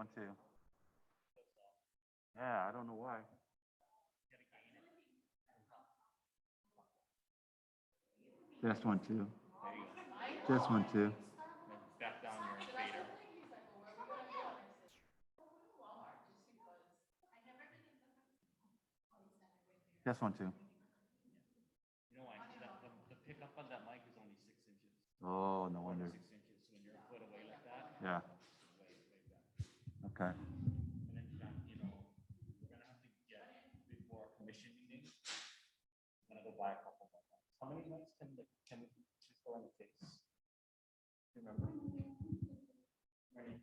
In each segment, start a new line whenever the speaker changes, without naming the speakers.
one, two. Yeah, I don't know why. Test one, two. Test one, two.
Back down your fader.
Test one, two.
You know why? The pickup on that mic is only 6 inches.
Oh, no wonder.
6 inches. So when you're a foot away like that,
Yeah.
way back.
Okay.
And then you know, we're gonna have to get before commission meeting. I'm gonna go buy a couple more mics. How many mics can we just go in the case? Remember? Ready?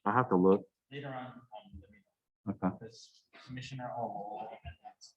I have to look.
Later on, let me know.
Okay.
Because commissioner all over and that's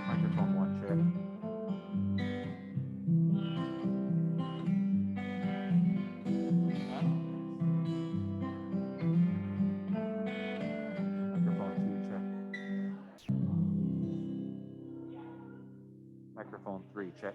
Microphone one, check. Microphone two, check. Microphone three, check.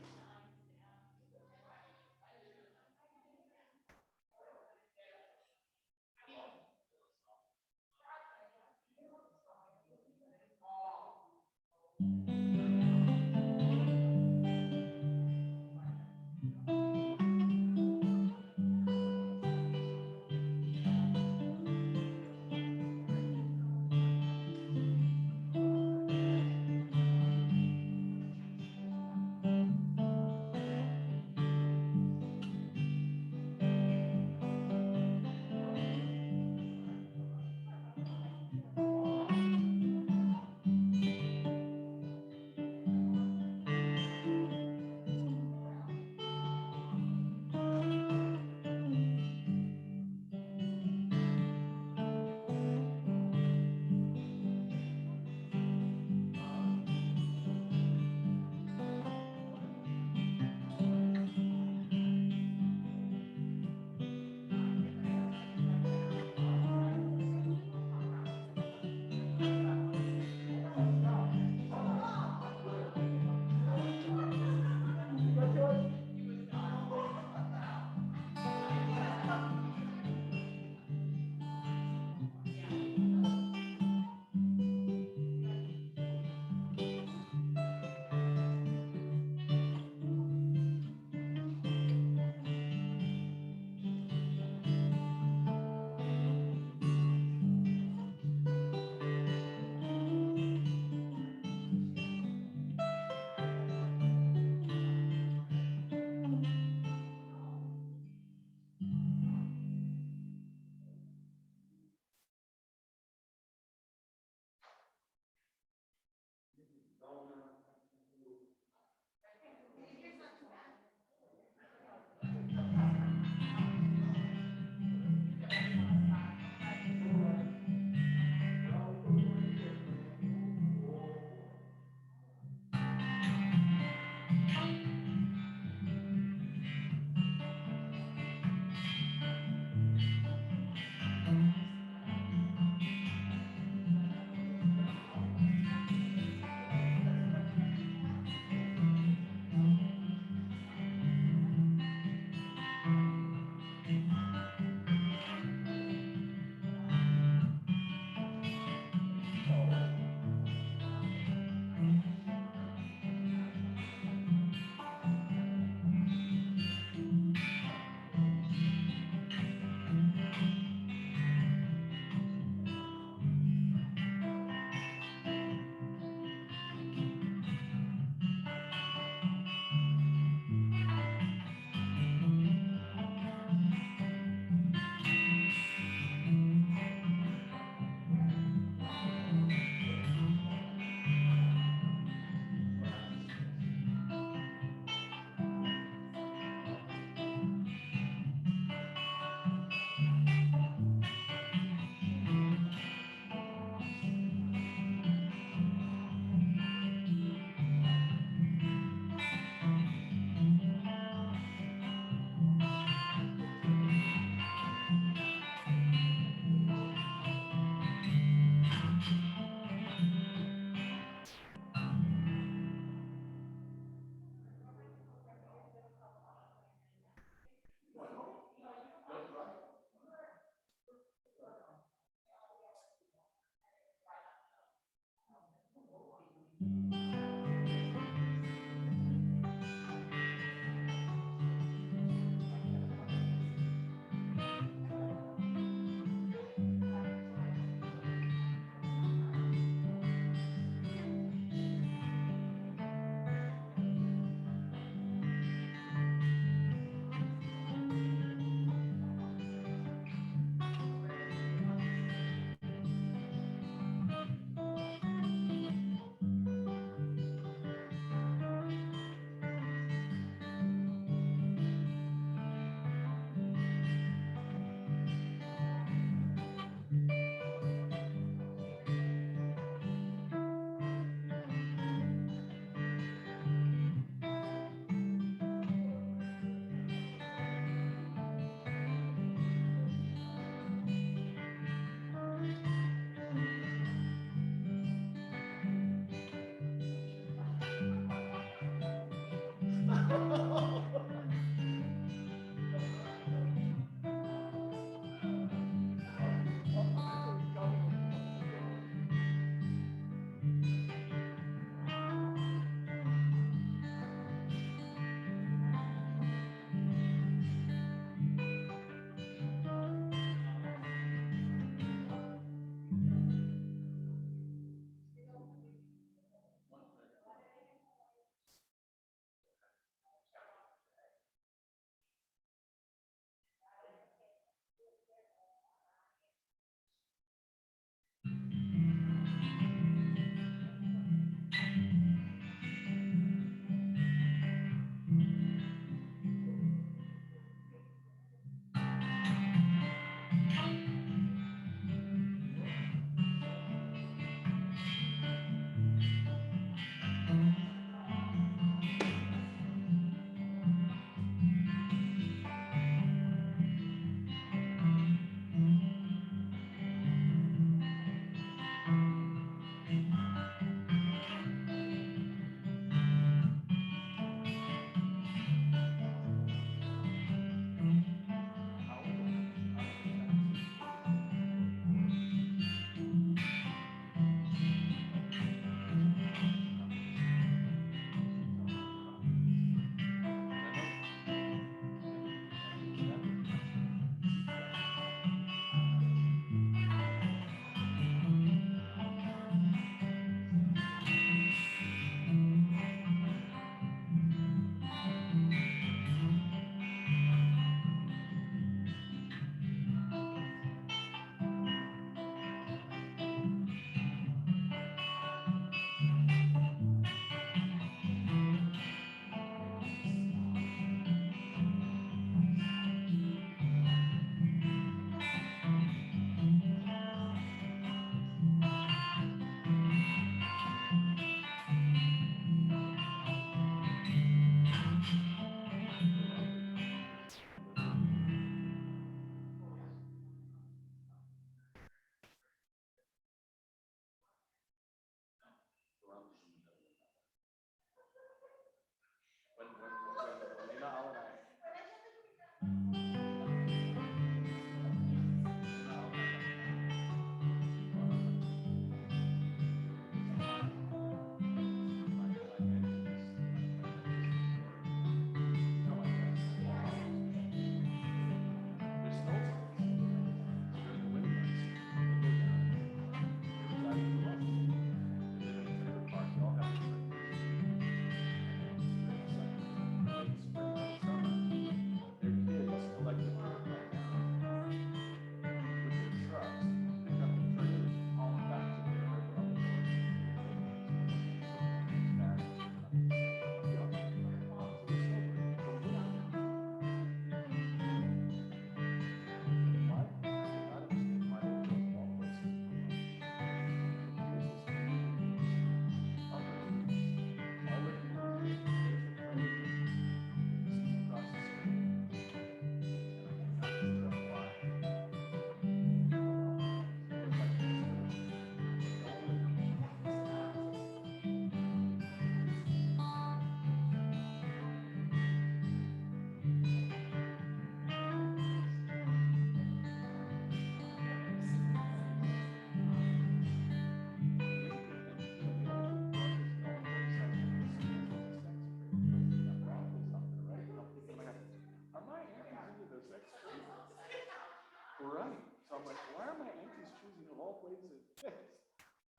ways it fits.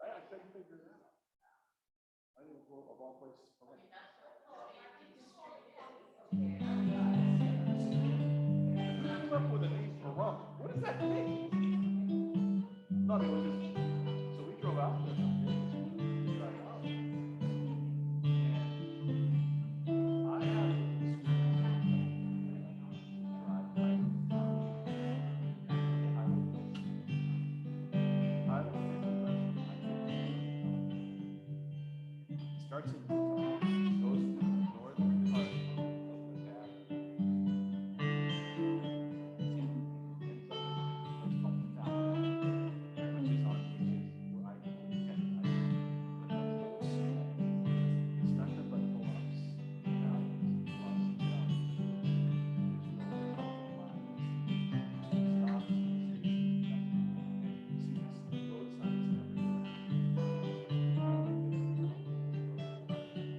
I couldn't figure it out. I didn't go of all places for me. Who came up with a name for rum? What does that mean? No, it was just, so we drove out there. We tried it out. And I absolutely starts in goes through the northern part of the path. Ends up in a place called the Town, which is where I but the whole span is nothing but bluffs, mountains, bluffs, and mountains. There's no stops, stations, nothing. And you see these road signs everywhere. I don't think this is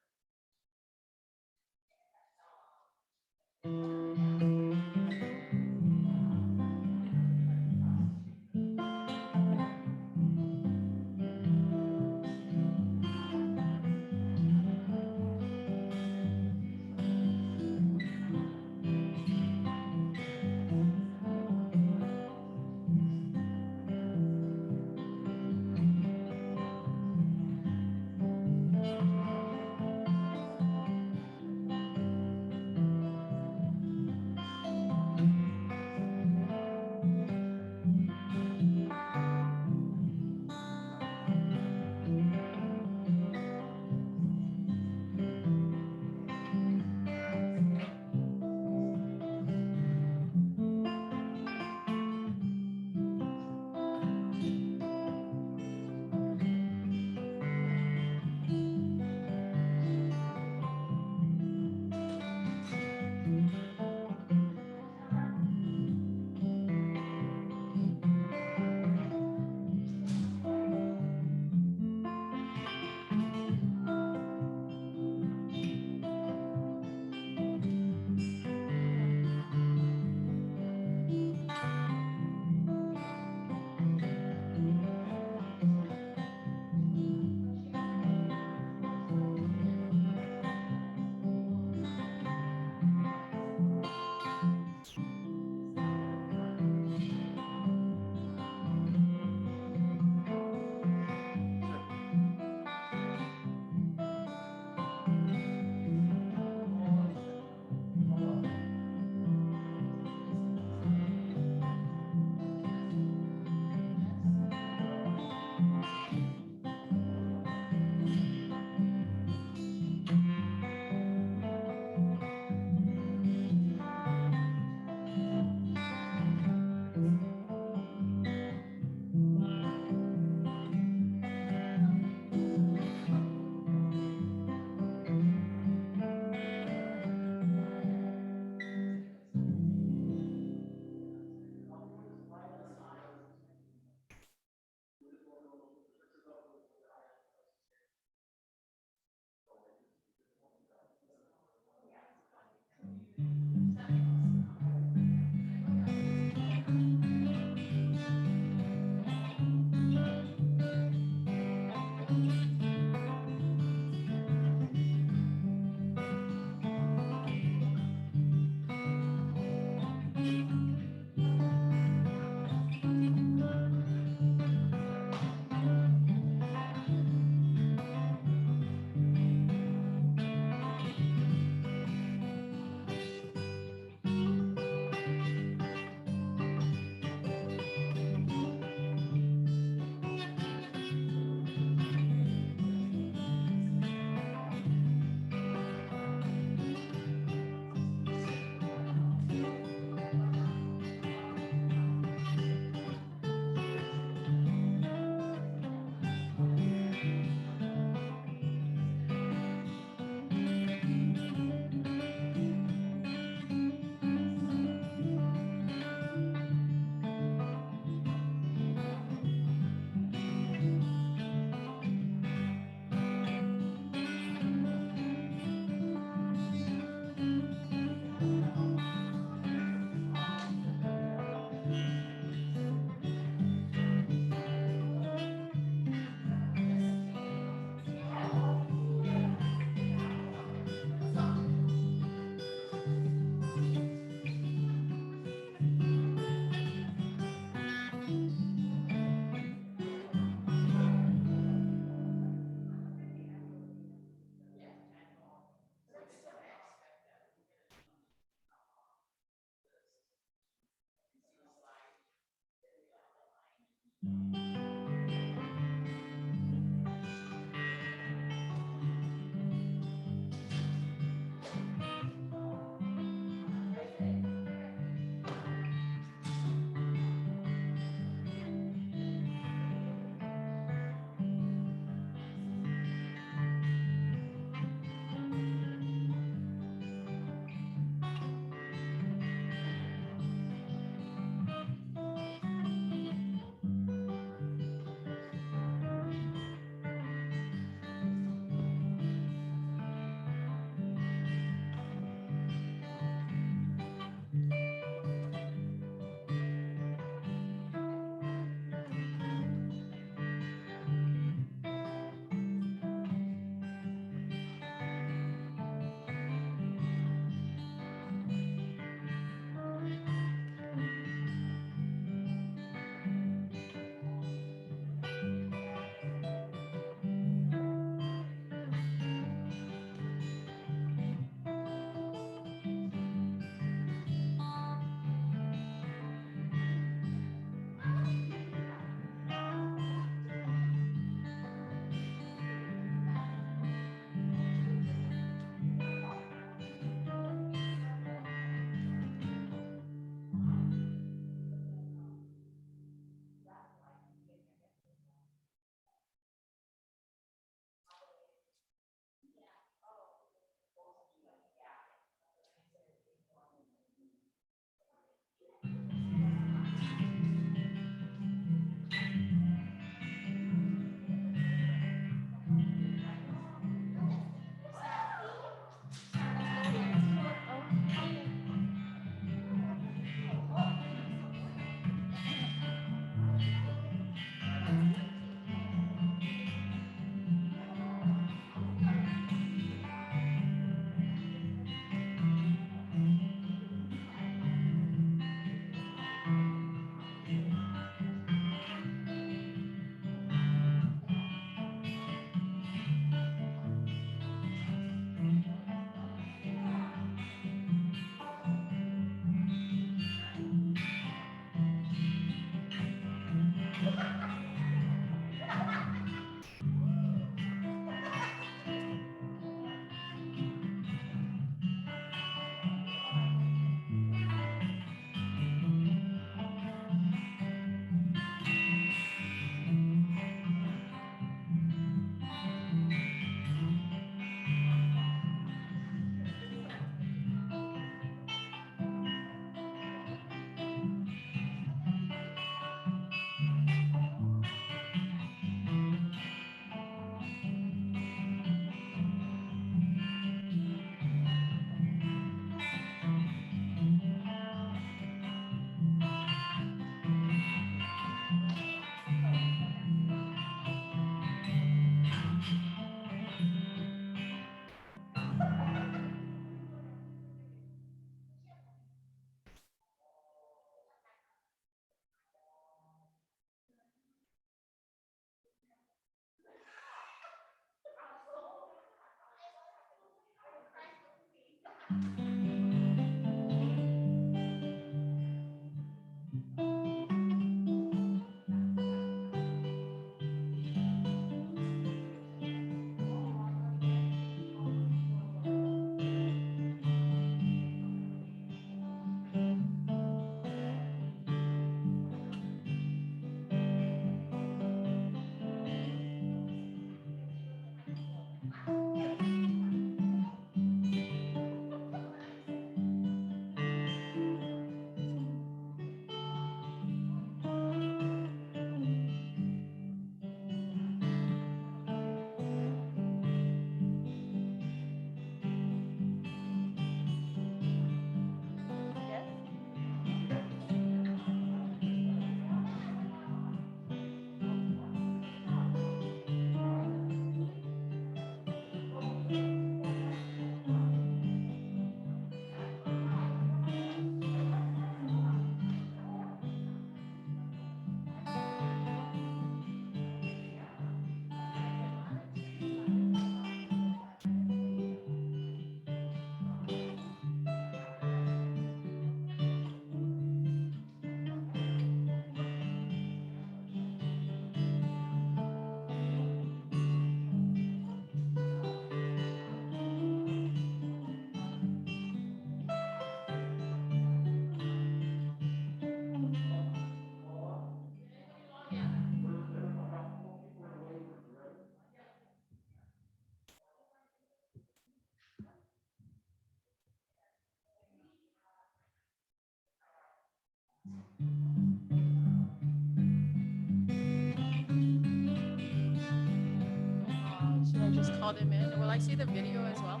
Should I just call them in? Will I see the video as well?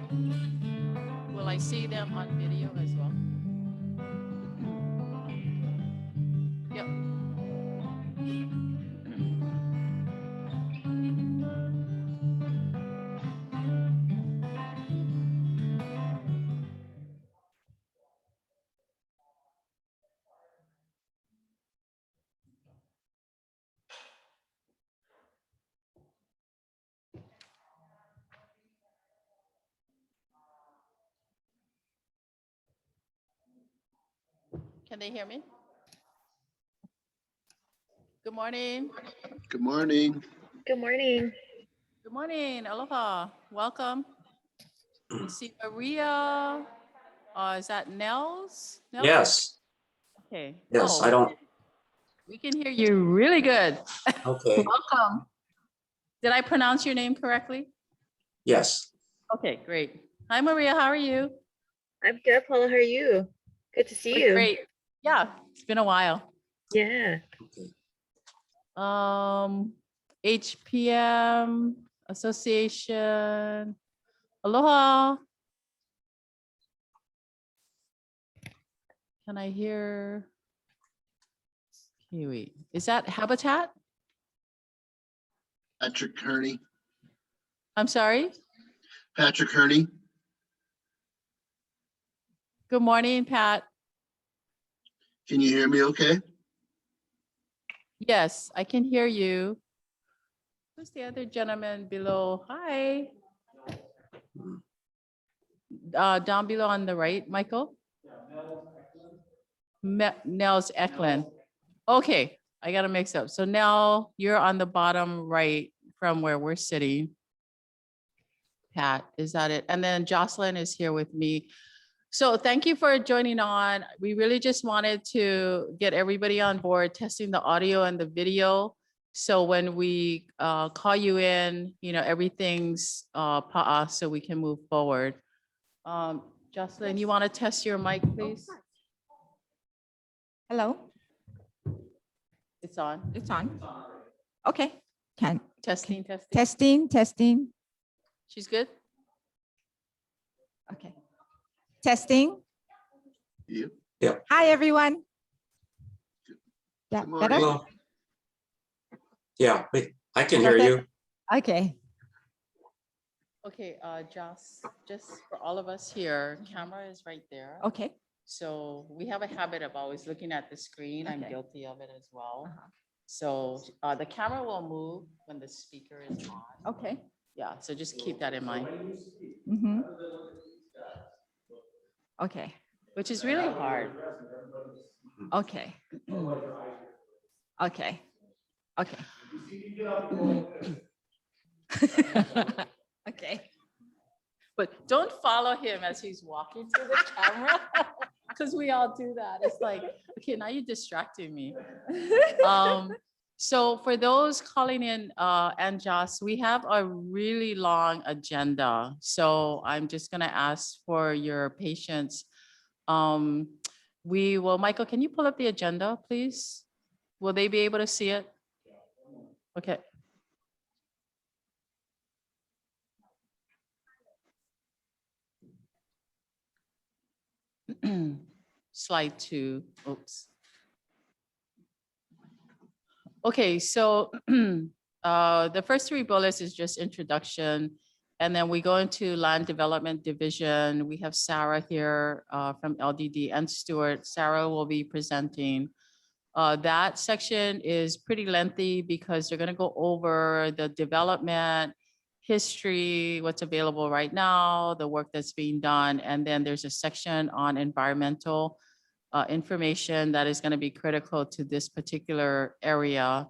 Will I see them on video as well? Yep. Can they hear me? Good morning.
Good morning.
Good morning.
Good morning. Aloha. Welcome. I see Maria. Is that Nels? Nels?
Yes,
Okay.
yes, I
Oh,
don't,
we can hear you really good.
okay,
Welcome. Did I pronounce your name correctly?
yes.
Okay, great. Hi, Maria. How are you?
I'm good, Paula. How are you? Good to see you.
Great. Yeah, it's been a while.
Yeah.
Okay.
HPM Association. Aloha. Can I hear? Kiwi. Is that Habitat?
Patrick Kearney.
I'm sorry.
Patrick Kearney.
Good morning, Pat.
Can you hear me okay?
Yes, I can hear you. Who's the other gentleman below? Hi. Down below on the right, Michael? Nels Eklund. Okay, I got to mix up. So Nell, you're on the bottom right from where we're sitting. Pat, is that it? And then Jocelyn is here with me. So thank you for joining on. We really just wanted to get everybody on board, testing the audio and the video. So when we call you in, you know, everything's pa'a, so we can move forward. Jocelyn, you want to test your mic, please?
Hello,
It's on.
it's on. Okay, can,
Testing, testing.
testing, testing.
She's good?
Okay. Testing.
Yep.
Hi, everyone. Yeah,
Good morning.
better?
Hello. Yeah, I can hear you.
Okay,
Okay, Joss, just for all of us here, camera is right there.
okay.
So we have a habit of always looking at the screen. I'm
Okay.
guilty of it as well.
Uh-huh.
So the camera will move when the speaker is on.
Okay.
Yeah, so just keep that in mind,
Mm-hmm. Okay,
which is really hard.
okay. Okay, okay. Okay,
But don't follow him as he's walking to the camera, because we all do that. It's like, okay, now you're distracting me. So for those calling in, and Joss, we have a really long agenda. So I'm just gonna ask for your patience. We will, Michael, can you pull up the agenda, please? Will they be able to see it? Okay. Slide 2, oops. Okay, so the first 3 bullets is just introduction. And then we go into land development division. We have Sarah here from LDD and Stuart. Sarah will be presenting. That section is pretty lengthy because they're gonna go over the development, history, what's available right now, the work that's being done. And then there's a section on environmental information that is gonna be critical to this particular area.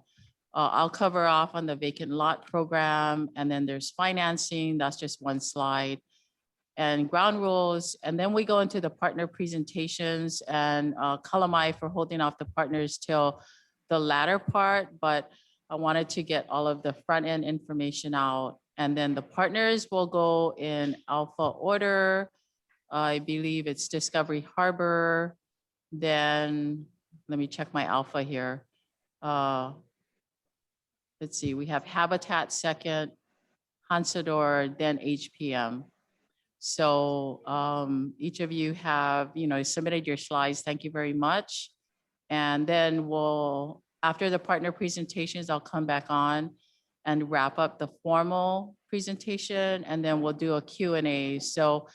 I'll cover off on the vacant lot program, and then there's financing, that's just one slide, and ground rules. And then we go into the partner presentations, and Kalamai for holding off the partners till the latter part, but I wanted to get all of the front end information out. And then the partners will go in alpha order. I believe it's Discovery Harbor, then let me check my alpha here. Let's see, we have Habitat second, Hansador, then HPM. So each of you have, submitted your slides. Thank you very much. And then after the partner presentations, I'll come back on and wrap up the formal presentation, and then we'll do a Q&A. So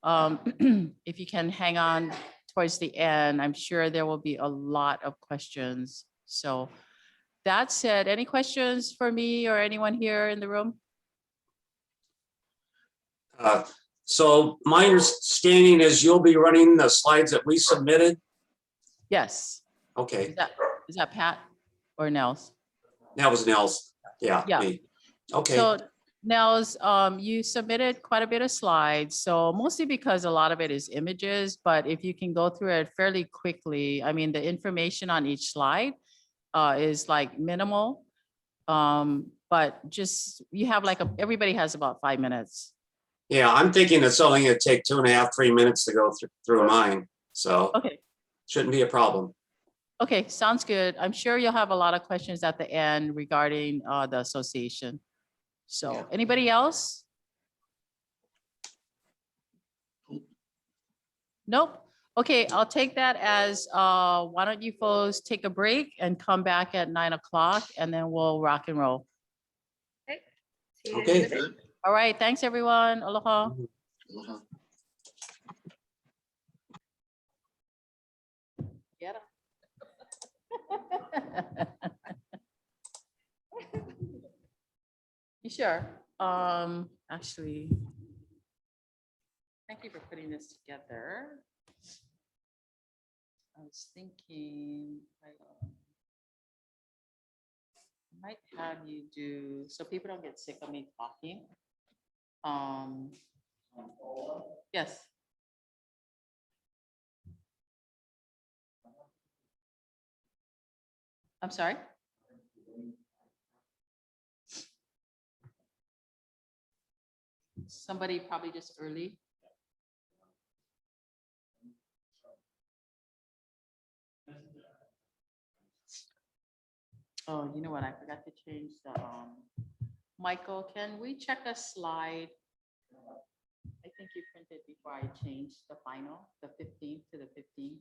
if you can hang on towards the end, I'm sure there will be a lot of questions. So that said, any questions for me or anyone here in the room?
So my understanding is you'll be running the slides that we submitted?
Yes.
Okay,
Is that Pat or Nels?
that was Nels. Yeah.
Yeah.
Me. Okay,
So Nels, you submitted quite a bit of slides, so mostly because a lot of it is images, but if you can go through it fairly quickly, I mean, the information on each slide is like minimal. But just, you have everybody has about 5 minutes.
yeah, I'm thinking it's only gonna take 2.5, 3 minutes to go through mine, so
Okay.
shouldn't be a problem.
Okay, sounds good. I'm sure you'll have a lot of questions at the end regarding the association. So
Yeah.
anybody else? Nope. Okay, I'll take that as, why don't you folks take a break and come back at 9 o'clock and then we'll rock and roll.
See you guys
Okay.
in a bit.
Good.
All right, thanks everyone. Aloha.
Aloha.
Get 'em. You sure? Actually, thank you for putting this together. I was thinking, I might have you do, so people don't get sick of me talking. Yes. I'm sorry? Somebody probably just early. Oh, you know what? I forgot to change the, Michael, can we check a slide? I think you printed before I changed the final, the 15th to the 15th.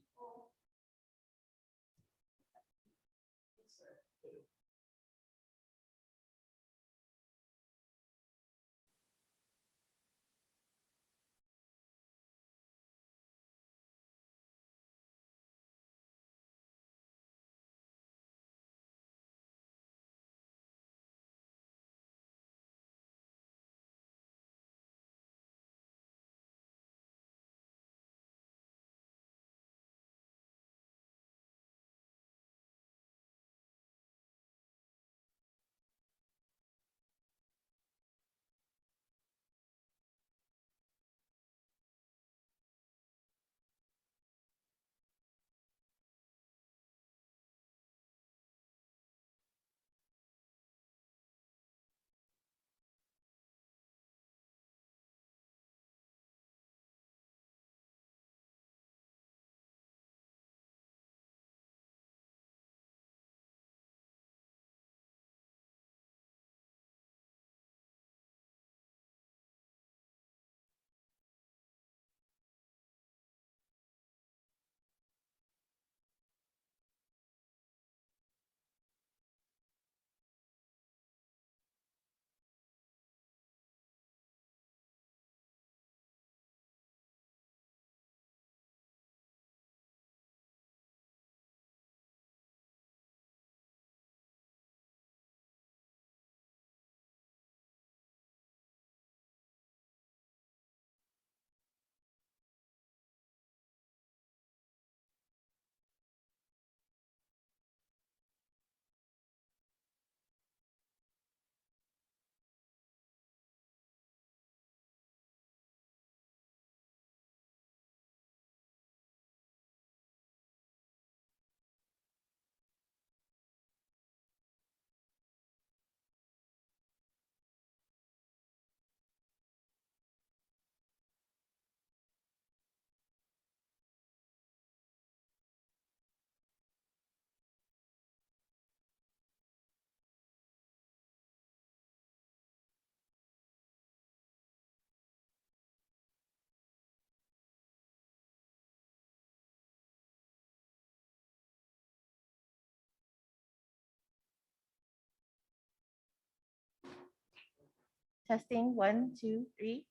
Testing, 1, 2, 3.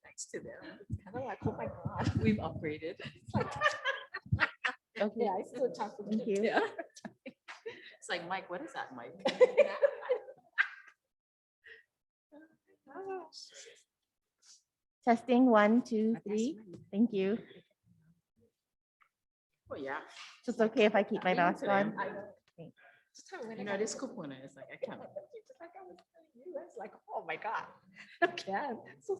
Thanks to them. It's kind of like, oh my God.
We've upgraded.
Okay,
Yeah, I still talk to
thank you.
Yeah. It's like, Mike, what is that, Mike?
Testing, 1, 2, 3. Thank you.
Oh, yeah.
So it's okay if I keep my mask on?
You know, this coupon is like, I can't.
Just like I was telling you, I was like, oh my God. Okay. So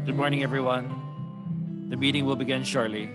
Good morning, everyone. The meeting will begin shortly.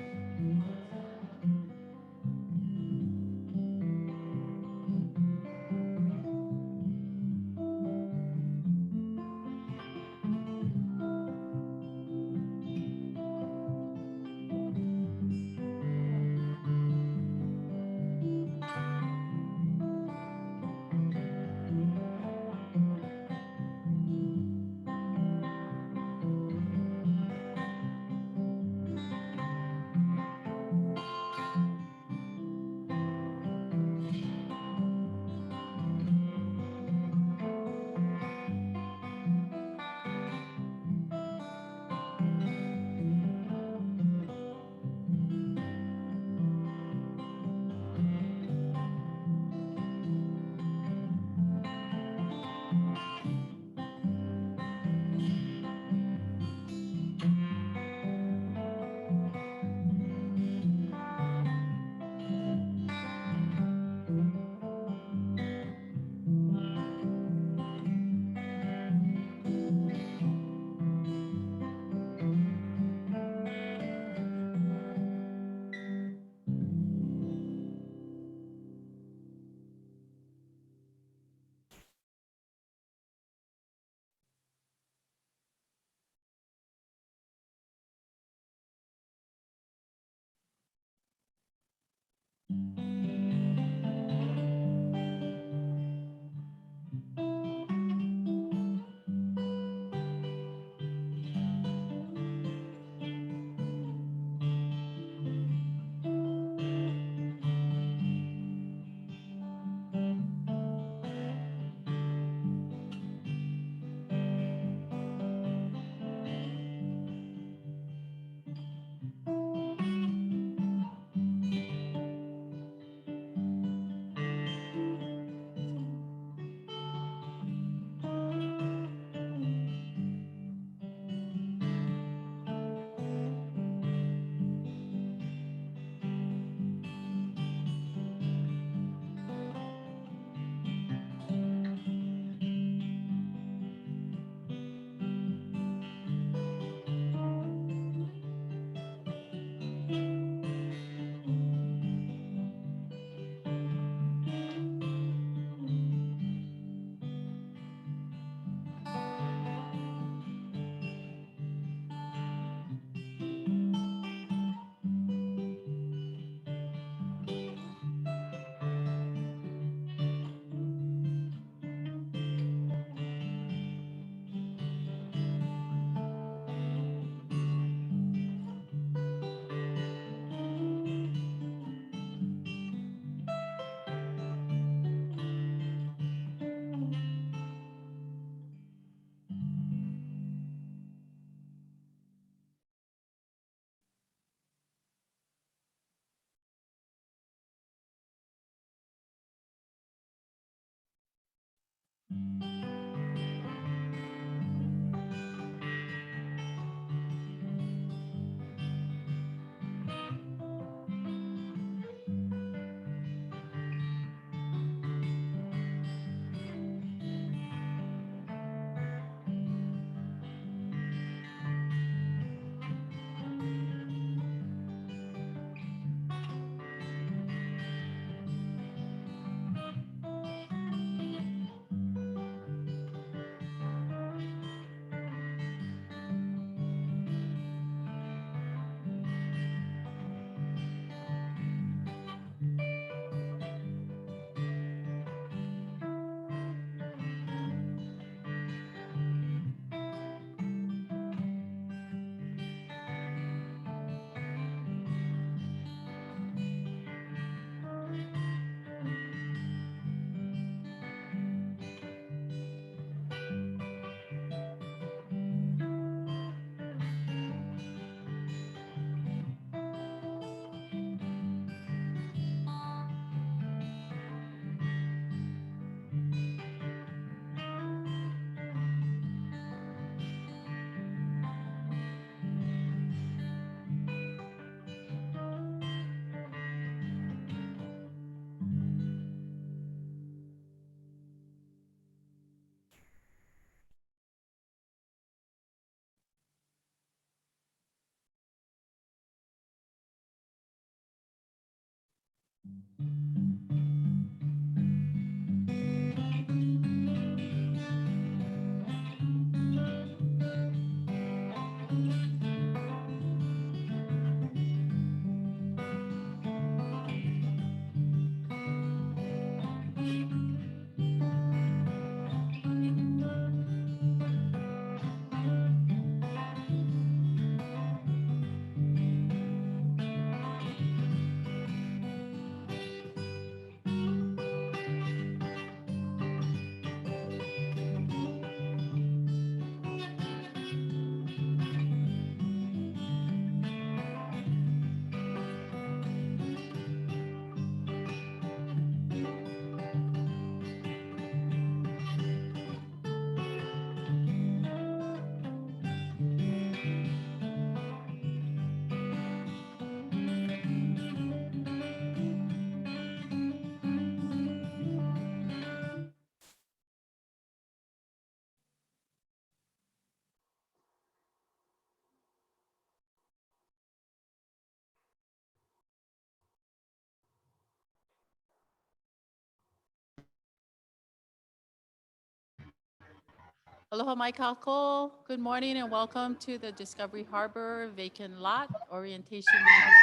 Aloha mai kako. Good morning and welcome to the Discovery Harbor Vacant Lot Orientation meeting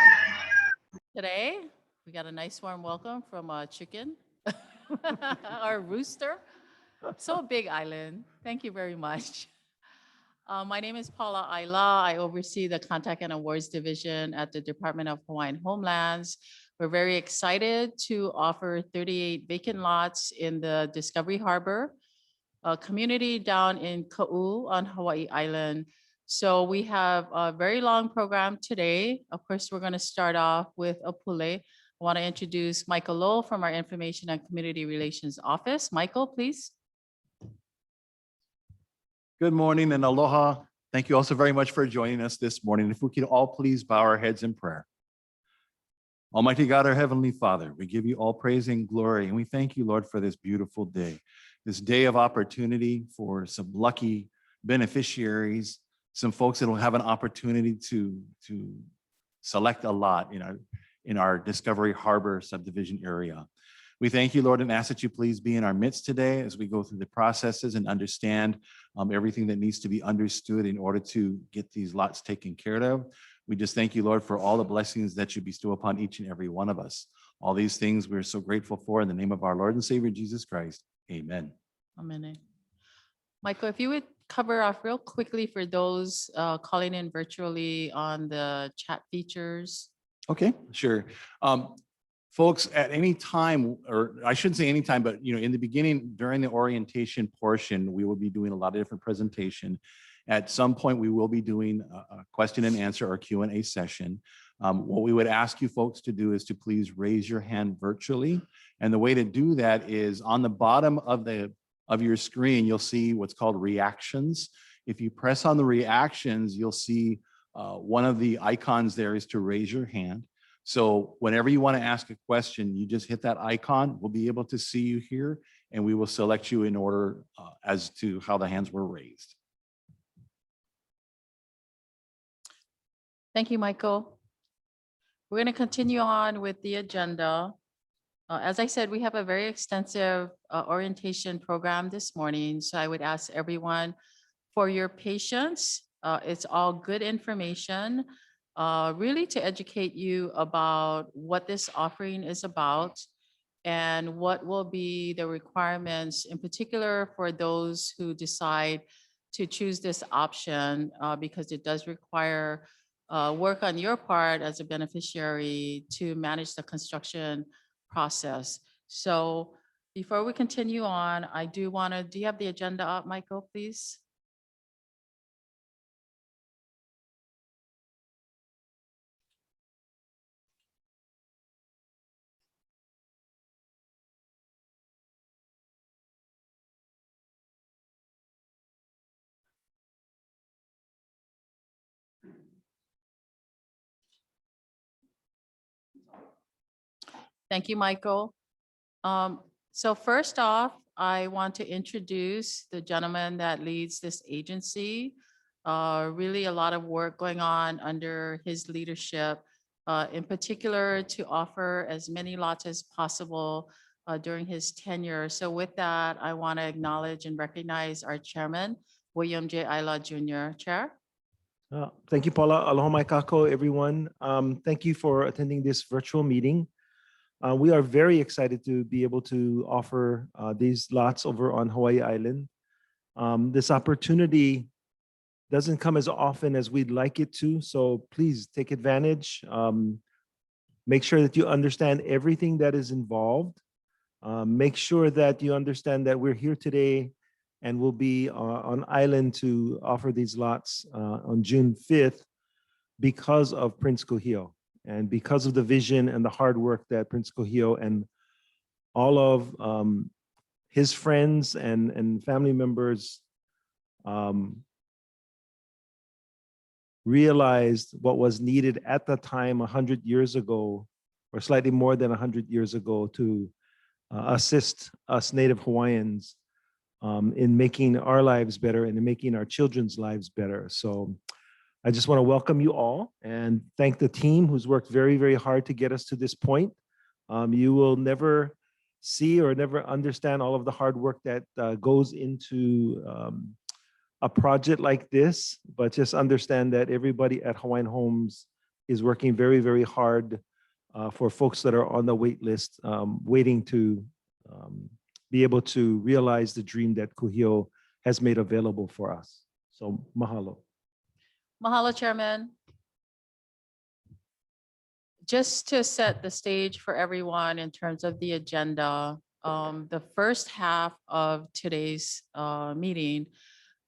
today. We got a nice warm welcome from a chicken, our rooster. So big island. Thank you very much. My name is Paula Ayla. I oversee the Contact and Awards Division at the Department of Hawaiian Homelands. We're very excited to offer 38 vacant lots in the Discovery Harbor, a community down in Ka'u on Hawaii Island. So we have a very long program today. Of course, we're going to start off with a pule. I want to introduce Michael Lowe from our Information and Community Relations Office. Michael, please.
Good morning and aloha. Thank you also very much for joining us this morning. If we could all please bow our heads in prayer. Almighty God, our Heavenly Father, we give you all praise and glory, and we thank you, Lord, for this beautiful day, this day of opportunity for some lucky beneficiaries, some folks that will have an opportunity to select a lot in our Discovery Harbor subdivision area. We thank you, Lord, and ask that you please be in our midst today as we go through the processes and understand everything that needs to be understood in order to get these lots taken care of. We just thank you, Lord, for all the blessings that you bestow upon each and every one of us. All these things we're so grateful for in the name of our Lord and Savior, Jesus Christ. Amen.
Amen. Michael, if you would cover off real quickly for those calling in virtually on the chat features.
Okay, sure. Folks, at any time, or I shouldn't say any time, but in the beginning, during the orientation portion, we will be doing a lot of different presentation. At some point, we will be doing a question and answer or Q&A session. What we would ask you folks to do is to please raise your hand virtually. And the way to do that is on the bottom of your screen, you'll see what's called reactions. If you press on the reactions, you'll see one of the icons there is to raise your hand. So whenever you want to ask a question, you just hit that icon. We'll be able to see you here, and we will select you in order as to how the hands were raised.
Thank you, Michael. We're going to continue on with the agenda. As I said, we have a very extensive orientation program this morning, so I would ask everyone for your patience. It's all good information. Really to educate you about what this offering is about and what will be the requirements, in particular for those who decide to choose this option, because it does require work on your part as a beneficiary to manage the construction process. So before we continue on, I do you have the agenda up, Michael, please? Thank you, Michael. So first off, I want to introduce the gentleman that leads this agency. Really a lot of work going on under his leadership, in particular to offer as many lots as possible during his tenure. So with that, I want to acknowledge and recognize our chairman, William J. Ayla Jr. Chair.
Thank you, Paula. Aloha mai kako, everyone. Thank you for attending this virtual meeting. We are very excited to be able to offer these lots over on Hawaii Island. This opportunity doesn't come as often as we'd like it to, so please take advantage. Make sure that you understand everything that is involved. Make sure that you understand that we're here today and we'll be on island to offer these lots on June 5th because of Prince Kuhio. And because of the vision and the hard work that Prince Kuhio and all of his friends and family members realized what was needed at the time 100 years ago, or slightly more than 100 years ago, to assist us Native Hawaiians in making our lives better and in making our children's lives better. So I just want to welcome you all and thank the team who's worked very, very hard to get us to this point. You will never see or never understand all of the hard work that goes into a project like this, but just understand that everybody at Hawaiian Homes is working very, very hard for folks that are on the wait list, waiting to be able to realize the dream that Kuhio has made available for us. So mahalo.
Mahalo, Chairman. Just to set the stage for everyone in terms of the agenda, the first half of today's meeting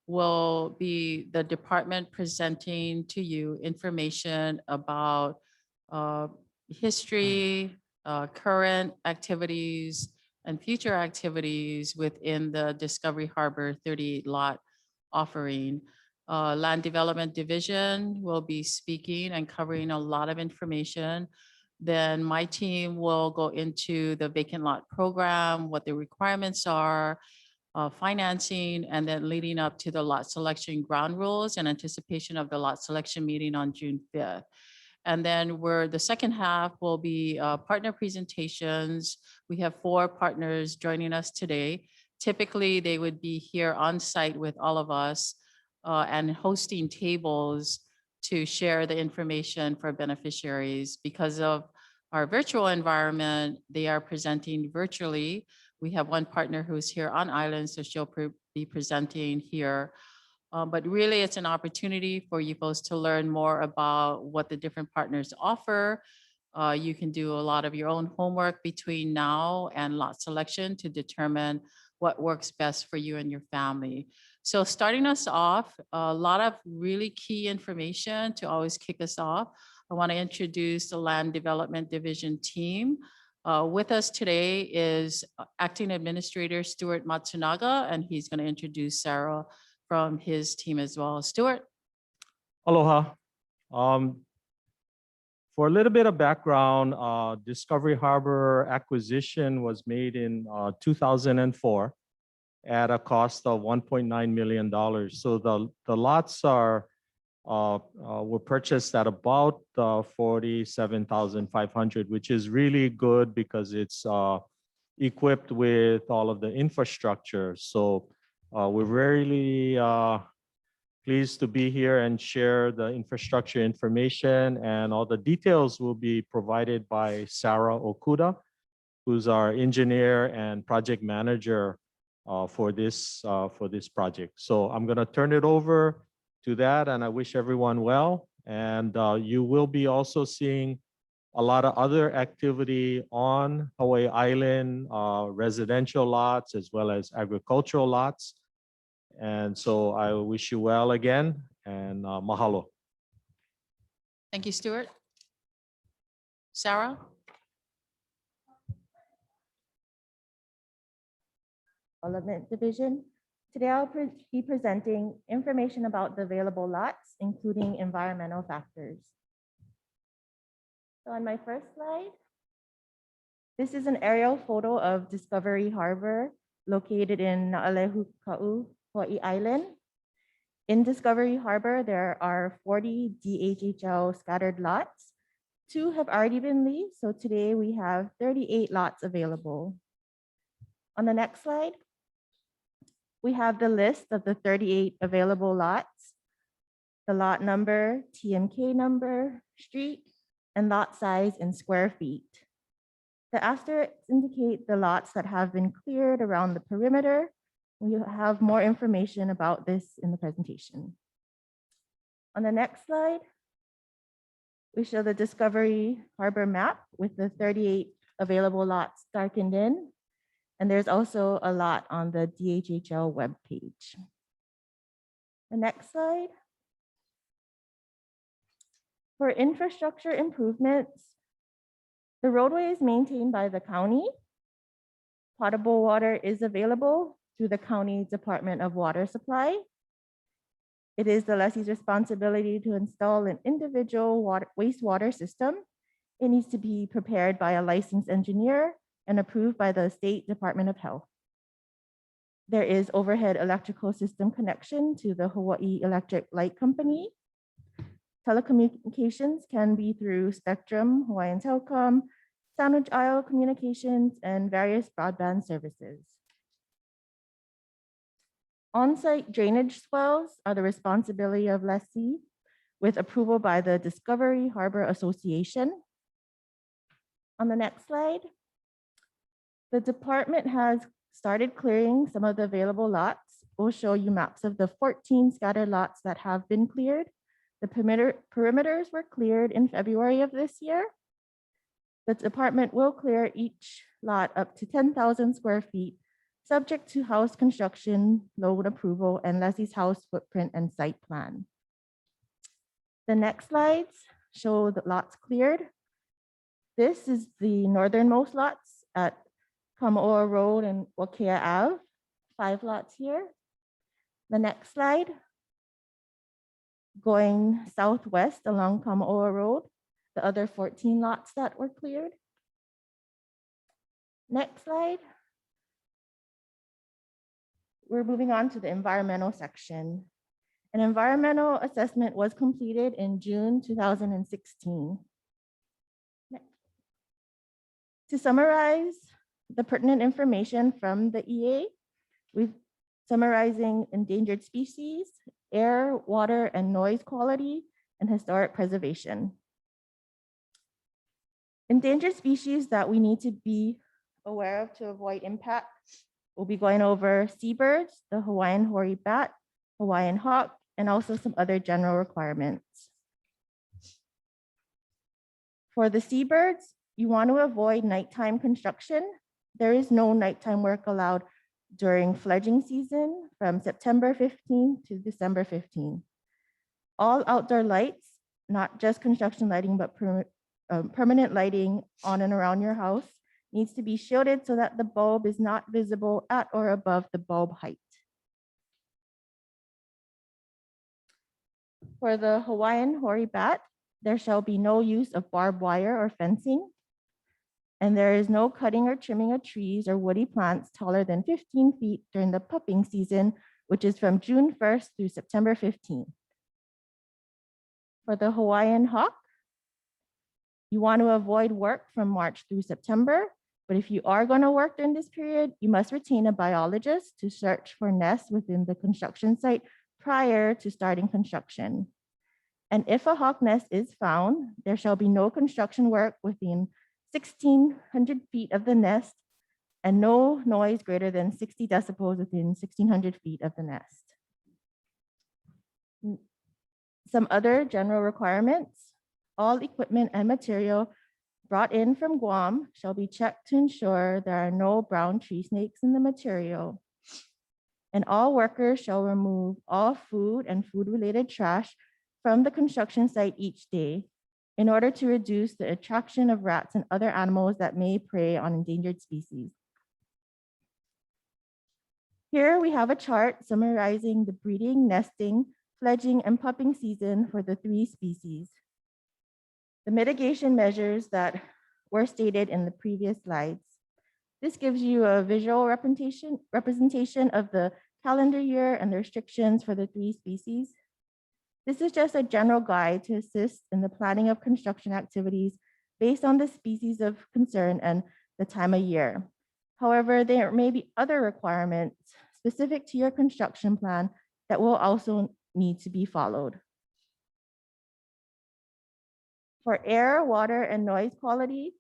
will be the department presenting to you information about history, current activities, and future activities within the Discovery Harbor 38 lot offering. Land Development Division will be speaking and covering a lot of information. Then my team will go into the vacant lot program, what the requirements are, financing, and then leading up to the lot selection ground rules in anticipation of the lot selection meeting on June 5th. And then the second half will be partner presentations. We have 4 partners joining us today. Typically, they would be here on site with all of us and hosting tables to share the information for beneficiaries. Because of our virtual environment, they are presenting virtually. We have one partner who's here on island, so she'll be presenting here. But really, it's an opportunity for you folks to learn more about what the different partners offer. You can do a lot of your own homework between now and lot selection to determine what works best for you and your family. So starting us off, a lot of really key information to always kick us off. I want to introduce the Land Development Division team. With us today is Acting Administrator Stuart Matsunaga, and he's going to introduce Sarah from his team as well. Stuart.
Aloha. For a little bit of background, Discovery Harbor acquisition was made in 2004 at a cost of $1.9 million. So the lots were purchased at about $47,500, which is really good because it's equipped with all of the infrastructure. So we're really pleased to be here and share the infrastructure information, and all the details will be provided by Sarah Okuda, who's our engineer and project manager for this project. So I'm going to turn it over to that, and I wish everyone well. And you will be also seeing a lot of other activity on Hawaii Island, residential lots as well as agricultural lots. And so I wish you well again, and mahalo.
Thank you, Stuart. Sarah?
Development Division. Today I'll be presenting information about the available lots, including environmental factors. So on my first slide, this is an aerial photo of Discovery Harbor located in Na'alehuka'u, Hawaii Island. In Discovery Harbor, there are 40 DHHL scattered lots. 2 have already been leased, so today we have 38 lots available. On the next slide, we have the list of the 38 available lots, the lot number, TMK number, street, and lot size in square feet. The asterisks indicate the lots that have been cleared around the perimeter. We have more information about this in the presentation. On the next slide, we show the Discovery Harbor map with the 38 available lots darkened in. And there's also a lot on the DHHL webpage. The next slide. For infrastructure improvements, the roadway is maintained by the county. Potable water is available through the county Department of Water Supply. It is the lessee's responsibility to install an individual wastewater system. It needs to be prepared by a licensed engineer and approved by the State Department of Health. There is overhead electrical system connection to the Hawaii Electric Light Company. Telecommunications can be through Spectrum, Hawaiian Telecom, Sandwich Isle Communications, and various broadband services. On-site drainage swells are the responsibility of lessee with approval by the Discovery Harbor Association. On the next slide, the department has started clearing some of the available lots. We'll show you maps of the 14 scattered lots that have been cleared. The perimeters were cleared in February of this year. The department will clear each lot up to 10,000 square feet, subject to house construction, loan approval, and lessee's house footprint and site plan. The next slides show the lots cleared. This is the northernmost lots at Kamaoa Road and Wakea Ave, 5 lots here. The next slide, going southwest along Kamaoa Road, the other 14 lots that were cleared. Next slide. We're moving on to the environmental section. An environmental assessment was completed in June 2016. Next. To summarize the pertinent information from the EA, we've summarizing endangered species, air, water, and noise quality, and historic preservation. Endangered species that we need to be aware of to avoid impact. We'll be going over seabirds, the Hawaiian hoary bat, Hawaiian hawk, and also some other general requirements. For the seabirds, you want to avoid nighttime construction. There is no nighttime work allowed during fledging season from September 15 to December 15. All outdoor lights, not just construction lighting, but permanent lighting on and around your house, needs to be shielded so that the bulb is not visible at or above the bulb height. For the Hawaiian hoary bat, there shall be no use of barbed wire or fencing, and there is no cutting or trimming of trees or woody plants taller than 15 feet during the pupping season, which is from June 1st through September 15th. For the Hawaiian hawk, you want to avoid work from March through September, but if you are going to work during this period, you must retain a biologist to search for nests within the construction site prior to starting construction. And if a hawk nest is found, there shall be no construction work within 1,600 feet of the nest and no noise greater than 60 decibels within 1,600 feet of the nest. Some other general requirements: all equipment and material brought in from Guam shall be checked to ensure there are no brown tree snakes in the material. And all workers shall remove all food and food-related trash from the construction site each day in order to reduce the attraction of rats and other animals that may prey on endangered species. Here we have a chart summarizing the breeding, nesting, fledging, and pupping season for the 3 species. The mitigation measures that were stated in the previous slides. This gives you a visual representation of the calendar year and the restrictions for the 3 species. This is just a general guide to assist in the planning of construction activities based on the species of concern and the time of year. However, there may be other requirements specific to your construction plan that will also need to be followed. For air, water, and noise quality,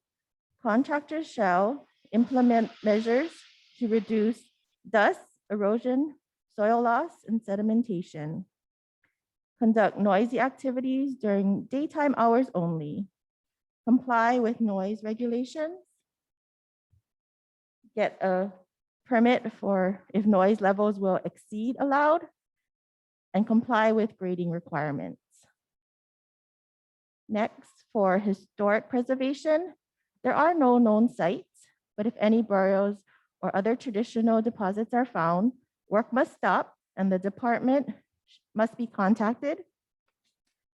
contractors shall implement measures to reduce dust, erosion, soil loss, and sedimentation. Conduct noisy activities during daytime hours only. Comply with noise regulations. Get a permit for if noise levels will exceed allowed, and comply with grading requirements. Next, for historic preservation, there are no known sites, but if any burials or other traditional deposits are found, work must stop and the department must be contacted.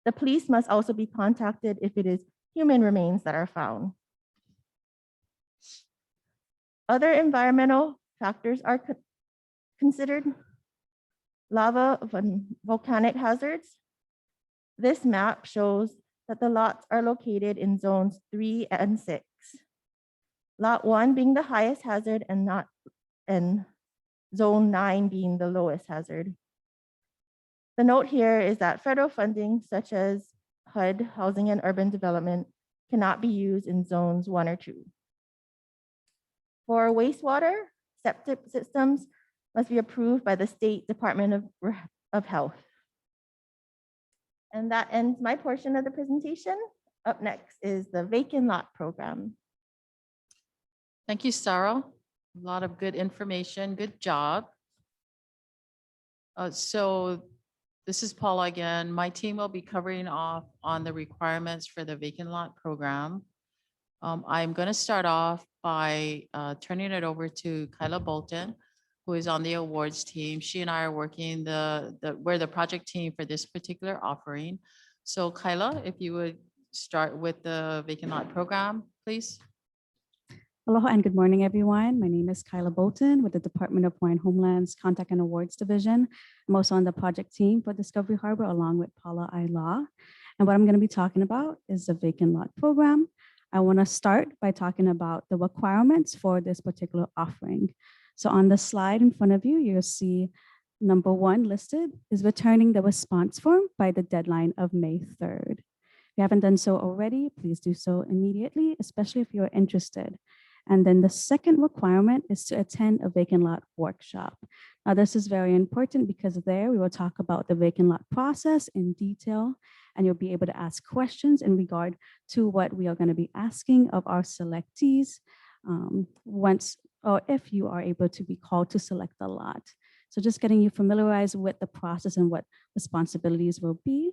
The police must also be contacted if it is human remains that are found. Other environmental factors are considered: lava and volcanic hazards. This map shows that the lots are located in zones 3 and 6. Lot 1 being the highest hazard and zone 9 being the lowest hazard. The note here is that federal funding such as HUD, Housing and Urban Development, cannot be used in zones 1 or 2. For wastewater, septic systems must be approved by the State Department of Health. And that ends my portion of the presentation. Up next is the vacant lot program.
Thank you, Sarah. A lot of good information. Good job. So this is Paula again. My team will be covering off on the requirements for the vacant lot program. I'm going to start off by turning it over to Kyla Bolton, who is on the awards team. She and I are working we're the project team for this particular offering. So Kyla, if you would start with the vacant lot program, please.
Aloha and good morning, everyone. My name is Kyla Bolton with the Department of Hawaiian Homeland's Contact and Awards Division. I'm also on the project team for Discovery Harbor along with Paula Aila. And what I'm going to be talking about is the vacant lot program. I want to start by talking about the requirements for this particular offering. So on the slide in front of you, you'll see number 1 listed is returning the response form by the deadline of May 3rd. If you haven't done so already, please do so immediately, especially if you're interested. And then the second requirement is to attend a vacant lot workshop. Now, this is very important because there we will talk about the vacant lot process in detail, and you'll be able to ask questions in regard to what we are going to be asking of our selectees once or if you are able to be called to select the lot. So just getting you familiarized with the process and what responsibilities will be.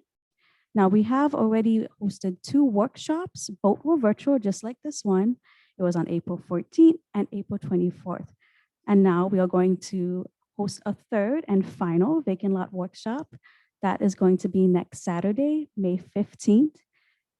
Now, we have already hosted 2 workshops. Both were virtual, just like this one. It was on April 14th and April 24th. And now we are going to host a 3rd and final vacant lot workshop. That is going to be next Saturday, May 15th,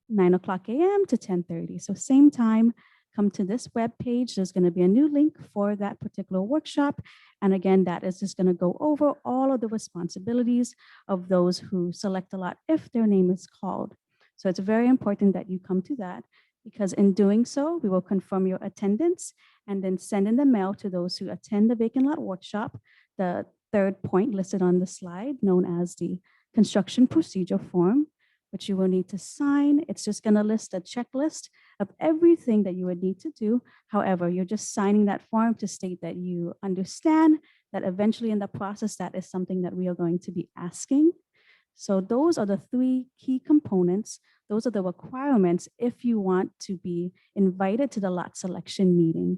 9:00 a.m. to 10:30. So same time, come to this web page. There's going to be a new link for that particular workshop. And again, that is just going to go over all of the responsibilities of those who select a lot if their name is called. So it's very important that you come to that, because in doing so, we will confirm your attendance and then send in the mail to those who attend the vacant lot workshop, the 3rd point listed on the slide, known as the construction procedure form, which you will need to sign. It's just going to list a checklist of everything that you would need to do. However, you're just signing that form to state that you understand that eventually in the process, that is something that we are going to be asking. So those are the 3 key components. Those are the requirements if you want to be invited to the lot selection meeting.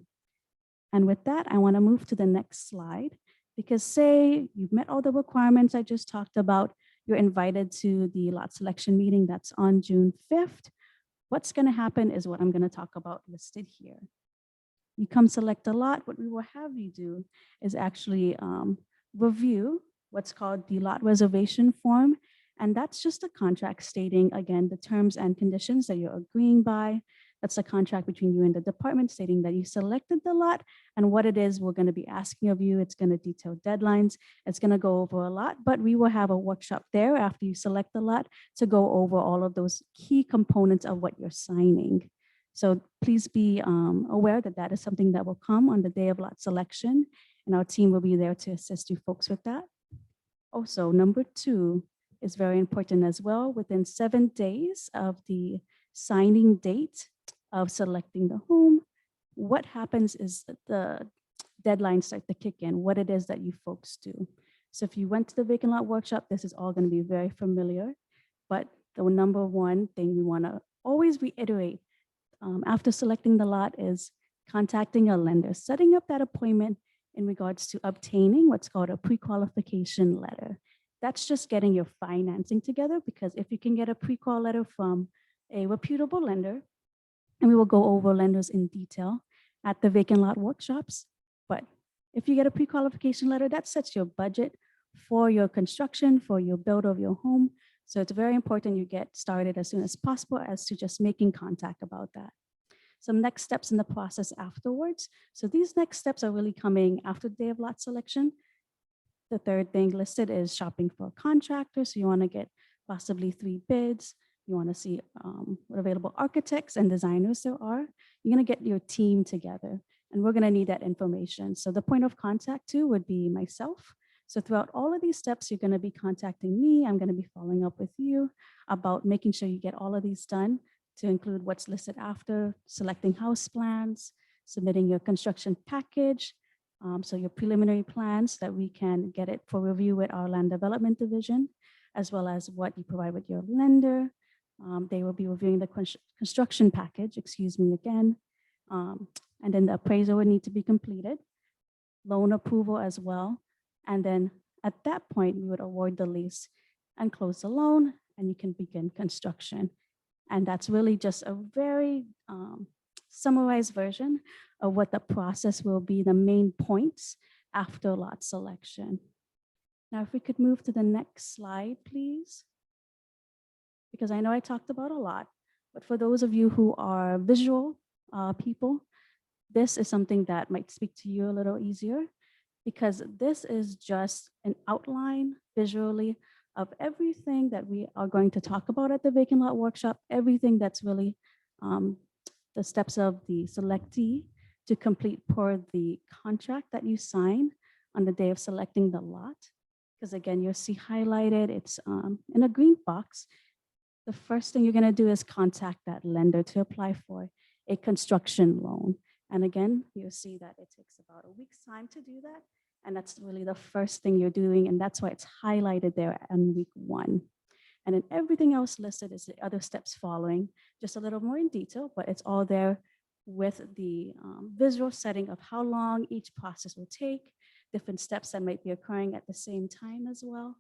And with that, I want to move to the next slide, because say you've met all the requirements I just talked about, you're invited to the lot selection meeting that's on June 5th. What's going to happen is what I'm going to talk about listed here. You come select a lot. What we will have you do is actually review what's called the lot reservation form. And that's just a contract stating, again, the terms and conditions that you're agreeing by. That's a contract between you and the department stating that you selected the lot and what it is we're going to be asking of you. It's going to detail deadlines. It's going to go over a lot, but we will have a workshop there after you select the lot to go over all of those key components of what you're signing. So please be aware that that is something that will come on the day of lot selection, and our team will be there to assist you folks with that. Also, number 2 is very important as well. Within 7 days of the signing date of selecting the home, what happens is that the deadlines start to kick in, what it is that you folks do. So if you went to the vacant lot workshop, this is all going to be very familiar. But the number 1 thing we want to always reiterate after selecting the lot is contacting a lender, setting up that appointment in regards to obtaining what's called a pre-qualification letter. That's just getting your financing together, because if you can get a pre-qual letter from a reputable lender, and we will go over lenders in detail at the vacant lot workshops, but if you get a pre-qualification letter, that sets your budget for your construction, for your build of your home. So it's very important you get started as soon as possible as to just making contact about that. Some next steps in the process afterwards. So these next steps are really coming after the day of lot selection. The 3rd thing listed is shopping for a contractor. So you want to get possibly 3 bids. You want to see what available architects and designers there are. You're going to get your team together, and we're going to need that information. So the point of contact too would be myself. So throughout all of these steps, you're going to be contacting me. I'm going to be following up with you about making sure you get all of these done to include what's listed after, selecting house plans, submitting your construction package, so your preliminary plans that we can get it for review with our land development division, as well as what you provide with your lender. They will be reviewing the construction package, excuse me again. And then the appraisal would need to be completed, loan approval as well. And then at that point, we would award the lease and close the loan, and you can begin construction. And that's really just a very summarized version of what the process will be, the main points after lot selection. Now, if we could move to the next slide, please. Because I know I talked about a lot, but for those of you who are visual people, this is something that might speak to you a little easier, because this is just an outline visually of everything that we are going to talk about at the vacant lot workshop, everything that's really the steps of the selectee to complete per the contract that you sign on the day of selecting the lot. Because again, you'll see highlighted, it's in a green box. The first thing you're gonna do is contact that lender to apply for a construction loan. And again, you'll see that it takes about a week's time to do that. And that's really the first thing you're doing. And that's why it's highlighted there on week 1. And then everything else listed is the other steps following, just a little more in detail, but it's all there with the visual setting of how long each process will take, different steps that might be occurring at the same time as well.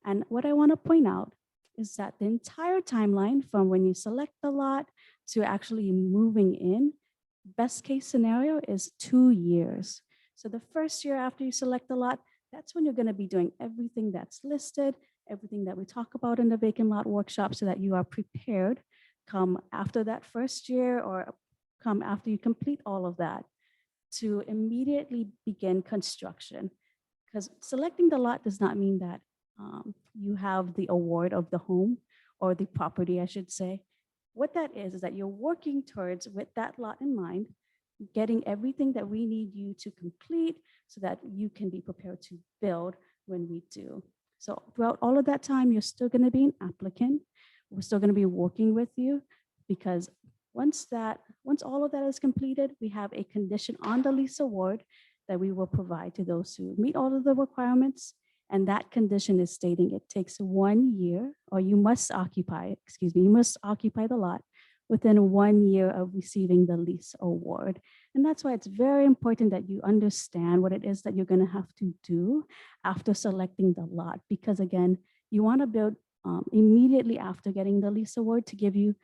And what I want to point out is that the entire timeline from when you select the lot to actually moving in, best case scenario is 2 years. So the first year after you select the lot, that's when you're going to be doing everything that's listed, everything that we talk about in the vacant lot workshop, so that you are prepared come after that first year or come after you complete all of that to immediately begin construction. Because selecting the lot does not mean that you have the award of the home or the property, I should say. What that is that you're working towards, with that lot in mind, getting everything that we need you to complete so that you can be prepared to build when we do. So throughout all of that time, you're still going to be an applicant. We're still going to be working with you, because once all of that is completed, we have a condition on the lease award that we will provide to those who meet all of the requirements. And that condition is stating it takes 1 year, or you must occupy the lot within 1 year of receiving the lease award. And that's why it's very important that you understand what it is that you're going to have to do after selecting the lot. Because again, you want to build immediately after getting the lease award to give you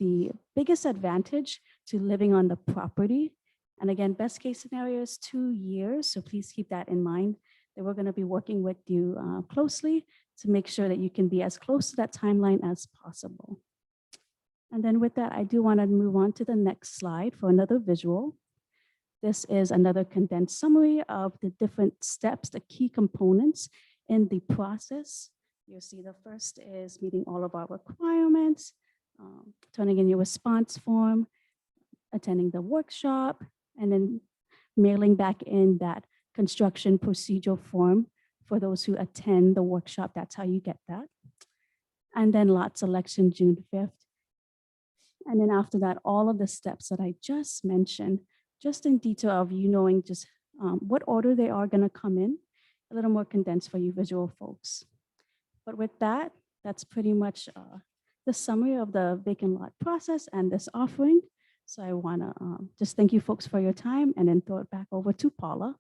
the biggest advantage to living on the property. And again, best case scenario is 2 years. So please keep that in mind, that we're going to be working with you closely to make sure that you can be as close to that timeline as possible. And then with that, I do want to move on to the next slide for another visual. This is another condensed summary of the different steps, the key components in the process. You'll see the first is meeting all of our requirements, turning in your response form, attending the workshop, and then mailing back in that construction procedural form for those who attend the workshop. That's how you get that. And then lot selection June 5th. And then after that, all of the steps that I just mentioned, just in detail of you knowing just what order they are going to come in, a little more condensed for you visual folks. But with that, that's pretty much the summary of the vacant lot process and this offering. So I want to just thank you folks for your time and then throw it back over to Paula.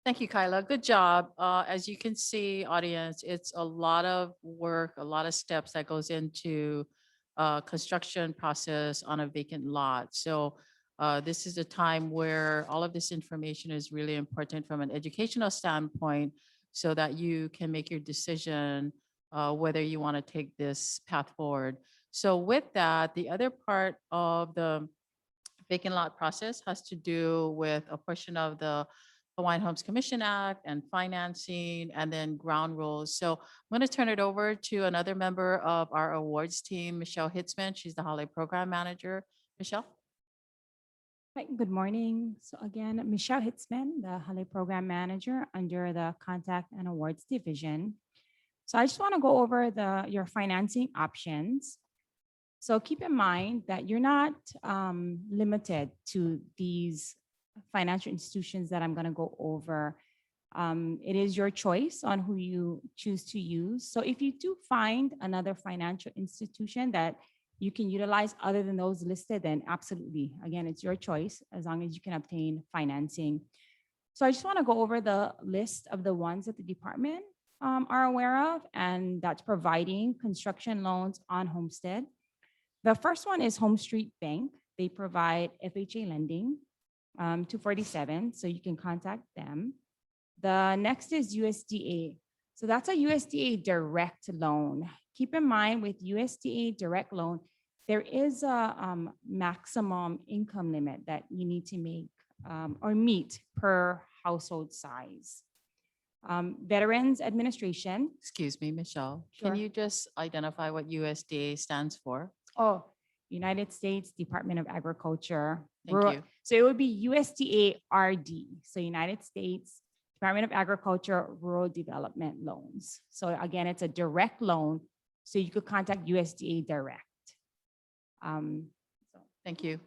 Thank you, Kyla. Good job. As you can see, audience, it's a lot of work, a lot of steps that goes into construction process on a vacant lot. So this is a time where all of this information is really important from an educational standpoint, so that you can make your decision whether you want to take this path forward. So with that, the other part of the vacant lot process has to do with a portion of the Hawaiian Homes Commission Act and financing, and then ground rules. So I'm going to turn it over to another member of our awards team, Michelle Hitzman. She's the Holiday Program Manager. Michelle?
Hi, good morning. So again, Michelle Hitzman, the Holiday Program Manager under the Contact and Awards Division. So I just want to go over your financing options. So keep in mind that you're not limited to these financial institutions that I'm going to go over. It is your choice on who you choose to use. So if you do find another financial institution that you can utilize other than those listed, then absolutely. Again, it's your choice as long as you can obtain financing. So I just want to go over the list of the ones that the department are aware of, and that's providing construction loans on homestead. The first one is Home Street Bank. They provide FHA lending, 247, so you can contact them. The next is USDA. So that's a USDA direct loan. Keep in mind with USDA direct loan, there is a maximum income limit that you need to make or meet per household size. Veterans Administration.
Excuse me, Michelle.
Sure.
Can you just identify what USDA stands for?
Oh, United States Department of Agriculture.
Thank you.
So it would be USDA RD. So United States Department of Agriculture Rural Development Loans. So again, it's a direct loan. So you could contact USDA direct.
Thank you.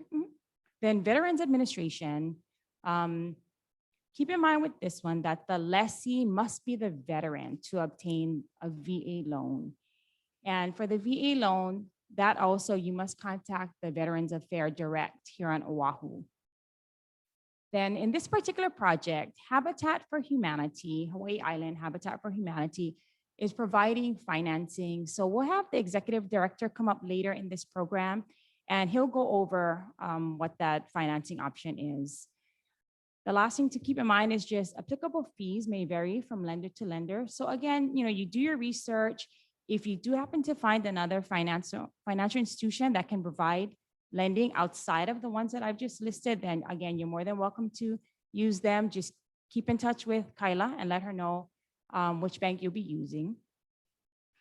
Then Veterans Administration. Keep in mind with this one that the lessee must be the veteran to obtain a VA loan. And for the VA loan, that also you must contact the Veterans Affairs direct here on Oahu. Then in this particular project, Habitat for Humanity, Hawaii Island Habitat for Humanity is providing financing. So we'll have the executive director come up later in this program, and he'll go over what that financing option is. The last thing to keep in mind is just applicable fees may vary from lender to lender. So again, you do your research. If you do happen to find another financial institution that can provide lending outside of the ones that I've just listed, then again, you're more than welcome to use them. Just keep in touch with Kyla and let her know which bank you'll be using.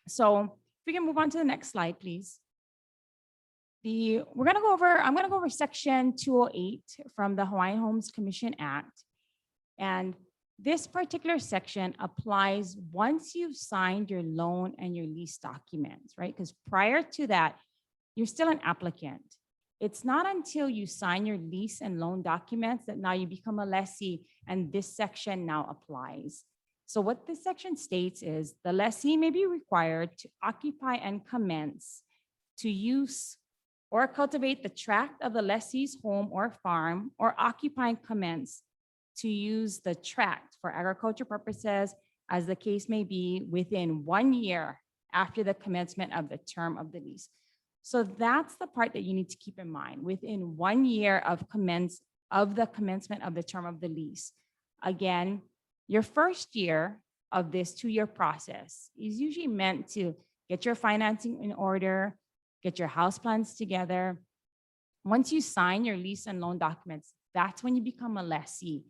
So if we can move on to the next slide, please. I'm gonna go over section 208 from the Hawaiian Homes Commission Act. And this particular section applies once you've signed your loan and your lease documents, right? Because prior to that, you're still an applicant. It's not until you sign your lease and loan documents that now you become a lessee, and this section now applies. So what this section states is the lessee may be required to occupy and commence to use or cultivate the tract of the lessee's home or farm, or occupy and commence to use the tract for agriculture purposes, as the case may be, within 1 year after the commencement of the term of the lease. So that's the part that you need to keep in mind, within 1 year of the commencement of the term of the lease. Again, your first year of this 2-year process is usually meant to get your financing in order, get your house plans together. Once you sign your lease and loan documents, that's when you become a lessee.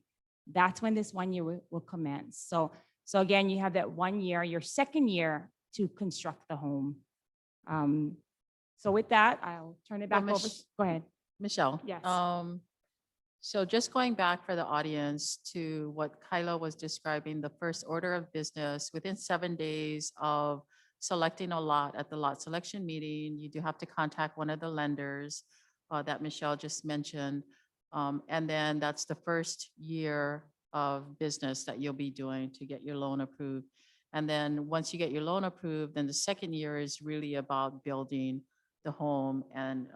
That's when this 1 year will commence. So again, you have that 1 year, your second year to construct the home. So with that, I'll turn it back over. Go ahead.
Michelle.
Yes.
So just going back for the audience to what Kyla was describing, the first order of business, within 7 days of selecting a lot at the lot selection meeting, you do have to contact one of the lenders that Michelle just mentioned. And then that's the first year of business that you'll be doing to get your loan approved. And then once you get your loan approved, then the second year is really about building the home and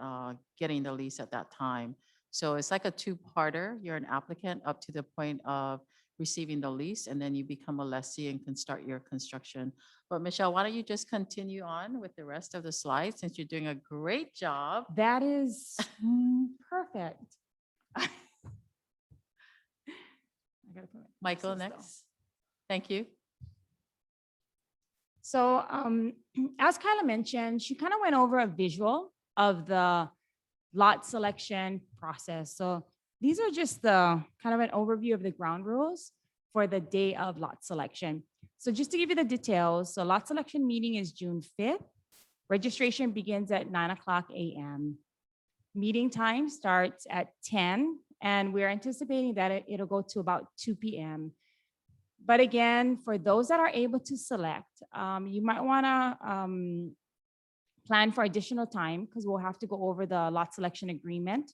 getting the lease at that time. So it's like a two-parter. You're an applicant up to the point of receiving the lease, and then you become a lessee and can start your construction. But Michelle, why don't you just continue on with the rest of the slides, since you're doing a great job.
That is perfect.
Michael, next. Thank you.
So as Kyla mentioned, she kind of went over a visual of the lot selection process. So these are just the kind of an overview of the ground rules for the day of lot selection. So just to give you the details, so lot selection meeting is June 5th. Registration begins at 9:00 a.m. Meeting time starts at 10, and we're anticipating that it'll go to about 2 p.m. But again, for those that are able to select, you might want to plan for additional time because we'll have to go over the lot selection agreement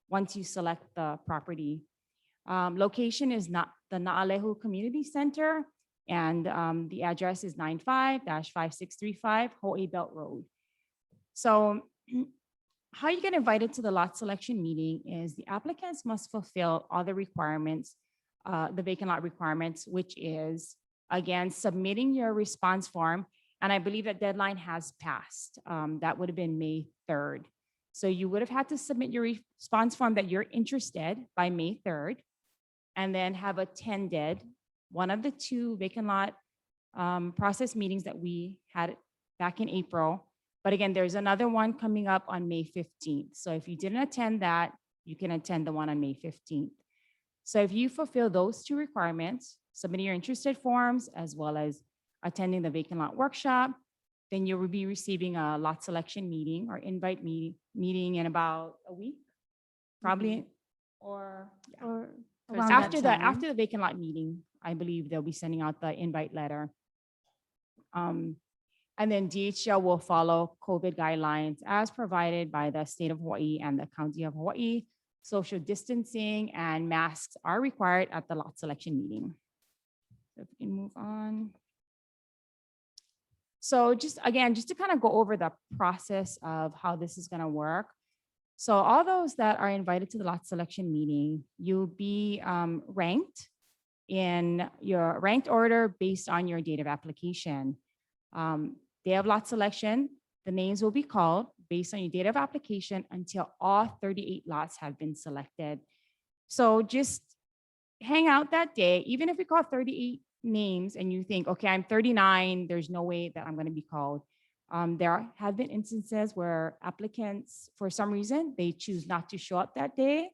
once you select the property. Location is not the Naalehu Community Center, and the address is 95-5635 Hawaii Belt Road. So how you get invited to the lot selection meeting is the applicants must fulfill all the requirements, the vacant lot requirements, which is, again, submitting your response form. And I believe that deadline has passed. That would have been May 3rd. So you would have had to submit your response form that you're interested by May 3rd, and then have attended one of the 2 vacant lot process meetings that we had back in April. But again, there's another one coming up on May 15th. So if you didn't attend that, you can attend the one on May 15th. So if you fulfill those 2 requirements, submitting your interested forms as well as attending the vacant lot workshop, then you will be receiving a lot selection meeting or invite meeting in about a week, probably, or yeah.
Or
Because
around that
after
time.
the vacant lot meeting, I believe they'll be sending out the invite letter. And then DHL will follow COVID guidelines as provided by the state of Hawaii and the county of Hawaii. Social distancing and masks are required at the lot selection meeting. So if we can move on. So just to kind of go over the process of how this is going to work. So all those that are invited to the lot selection meeting, you'll be ranked in your ranked order based on your date of application. Day of lot selection, the names will be called based on your date of application until all 38 lots have been selected. So just hang out that day, even if we call 38 names and you think, okay, I'm 39, there's no way that I'm going to be called. There have been instances where applicants, for some reason, they choose not to show up that day.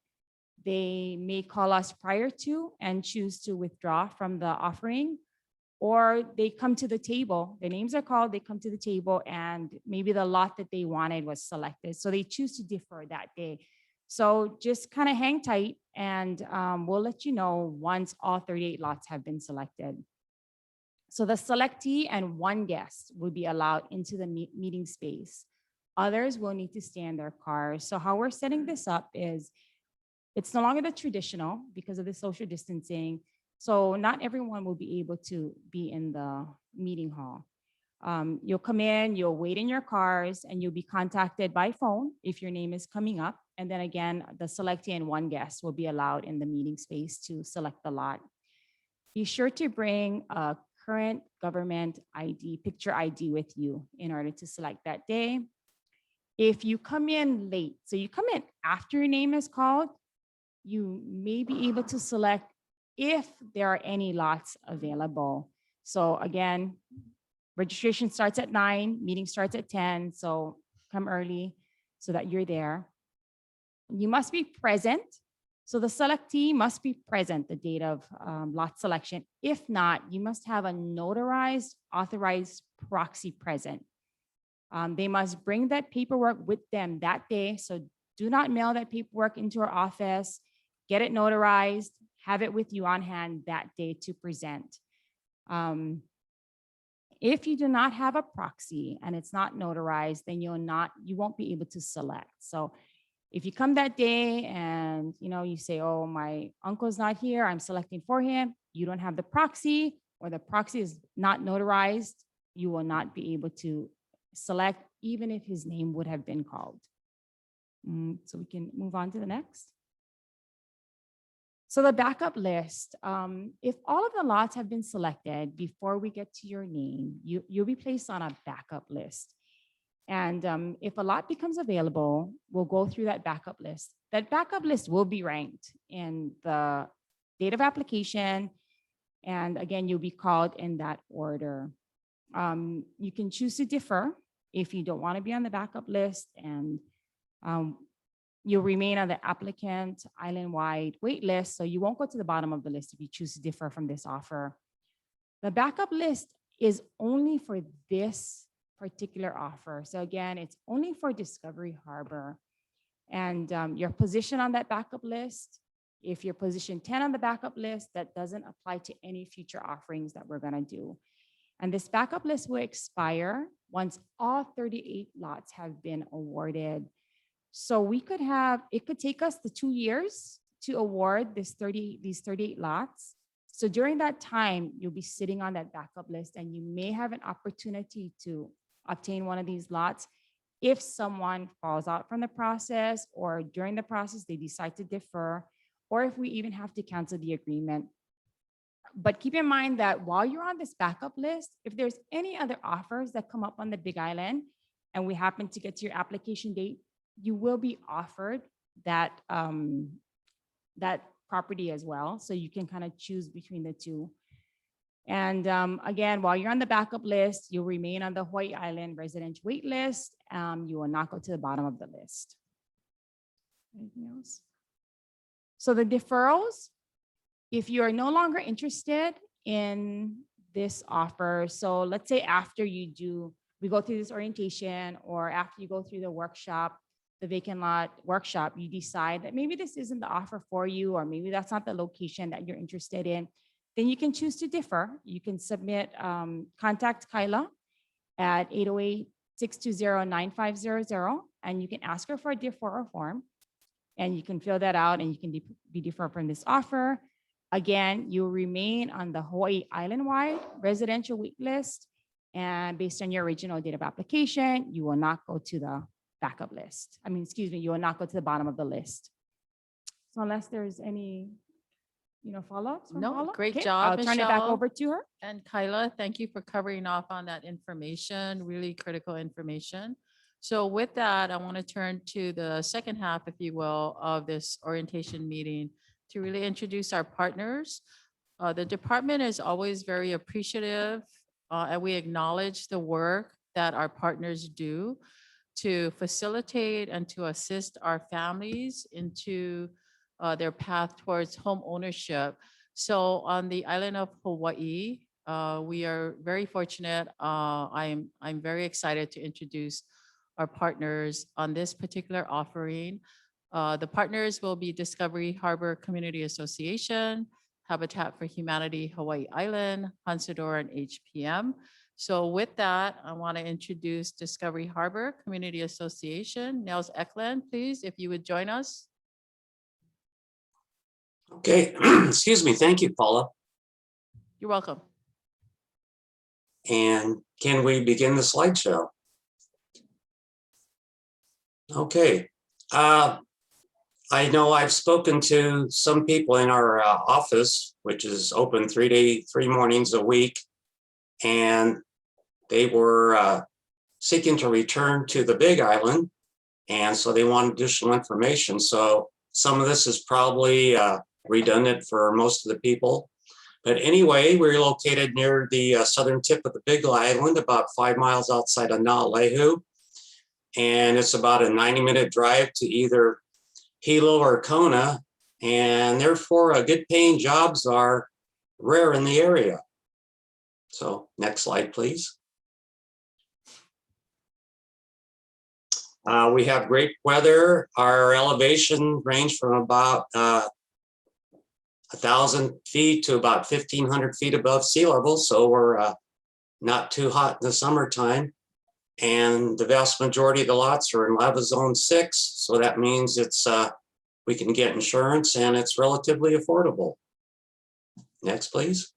They may call us prior to and choose to withdraw from the offering, or they come to the table, their names are called, they come to the table, and maybe the lot that they wanted was selected. So they choose to defer that day. So just kind of hang tight, and we'll let you know once all 38 lots have been selected. So the selectee and 1 guest will be allowed into the meeting space. Others will need to stay in their cars. So how we're setting this up is it's no longer the traditional because of the social distancing. So not everyone will be able to be in the meeting hall. You'll come in, you'll wait in your cars, and you'll be contacted by phone if your name is coming up. And then again, the selectee and 1 guest will be allowed in the meeting space to select the lot. Be sure to bring a current government ID, picture ID with you in order to select that day. If you come in late, so you come in after your name is called, you may be able to select if there are any lots available. So again, registration starts at 9, meeting starts at 10, so come early so that you're there. You must be present. So the selectee must be present the date of lot selection. If not, you must have a notarized, authorized proxy present. They must bring that paperwork with them that day. So do not mail that paperwork into our office, get it notarized, have it with you on hand that day to present. If you do not have a proxy and it's not notarized, then you won't be able to select. So if you come that day and you say, oh, my uncle's not here, I'm selecting for him, you don't have the proxy or the proxy is not notarized, you will not be able to select even if his name would have been called. So we can move on to the next. So the backup list, if all of the lots have been selected before we get to your name, you'll be placed on a backup list. And if a lot becomes available, we'll go through that backup list. That backup list will be ranked in the date of application. And again, you'll be called in that order. You can choose to defer if you don't want to be on the backup list, and you'll remain on the applicant island-wide wait list. So you won't go to the bottom of the list if you choose to defer from this offer. The backup list is only for this particular offer. So again, it's only for Discovery Harbor. And your position on that backup list, if you're position 10 on the backup list, that doesn't apply to any future offerings that we're gonna do. And this backup list will expire once all 38 lots have been awarded. So it could take us the 2 years to award these 38 lots. So during that time, you'll be sitting on that backup list and you may have an opportunity to obtain one of these lots if someone falls out from the process, or during the process, they decide to defer, or if we even have to cancel the agreement. But keep in mind that while you're on this backup list, if there's any other offers that come up on the Big Island and we happen to get to your application date, you will be offered that property as well. So you can kind of choose between the two. And again, while you're on the backup list, you'll remain on the Hawaii Island residential wait list. You will not go to the bottom of the list. Anything else? So the deferrals, if you are no longer interested in this offer, so let's say after we go through this orientation, or after you go through the workshop, the vacant lot workshop, you decide that maybe this isn't the offer for you, or maybe that's not the location that you're interested in, then you can choose to defer. You can submit, contact Kyla at 808-620-9500, and you can ask her for a deferral form, and you can fill that out and you can be deferred from this offer. Again, you remain on the Hawaii Island-wide residential wait list, and based on your original date of application, you will not go to the backup list. You will not go to the bottom of the list. So unless there's any, follow-ups from
No,
Paula?
great
Okay,
job,
I'll turn it back
Michelle.
over to her.
And Kyla, thank you for covering off on that information, really critical information. So with that, I want to turn to the second half, if you will, of this orientation meeting to really introduce our partners. The department is always very appreciative, and we acknowledge the work that our partners do to facilitate and to assist our families into their path towards home ownership. So on the island of Hawaii, we are very fortunate. I'm very excited to introduce our partners on this particular offering. The partners will be Discovery Harbor Community Association, Habitat for Humanity Hawaii Island, Hansador, and HPM. So with that, I want to introduce Discovery Harbor Community Association. Nels Eklund, please, if you would join us.
Okay, excuse me. Thank you, Paula.
You're welcome.
And can we begin the slideshow? Okay. I know I've spoken to some people in our office, which is open 3 mornings a week, and they were seeking to return to the Big Island, and so they want additional information. So some of this is probably redundant for most of the people. But anyway, we're located near the southern tip of the Big Island, about 5 miles outside of Naalehu. And it's about a 90-minute drive to either Hilo or Kona. And therefore, good paying jobs are rare in the area. So next slide, please. We have great weather. Our elevation range from about 1,000 feet to about 1,500 feet above sea level. So we're not too hot in the summertime. And the vast majority of the lots are in lava zone 6. So that means it's we can get insurance and it's relatively affordable. Next, please.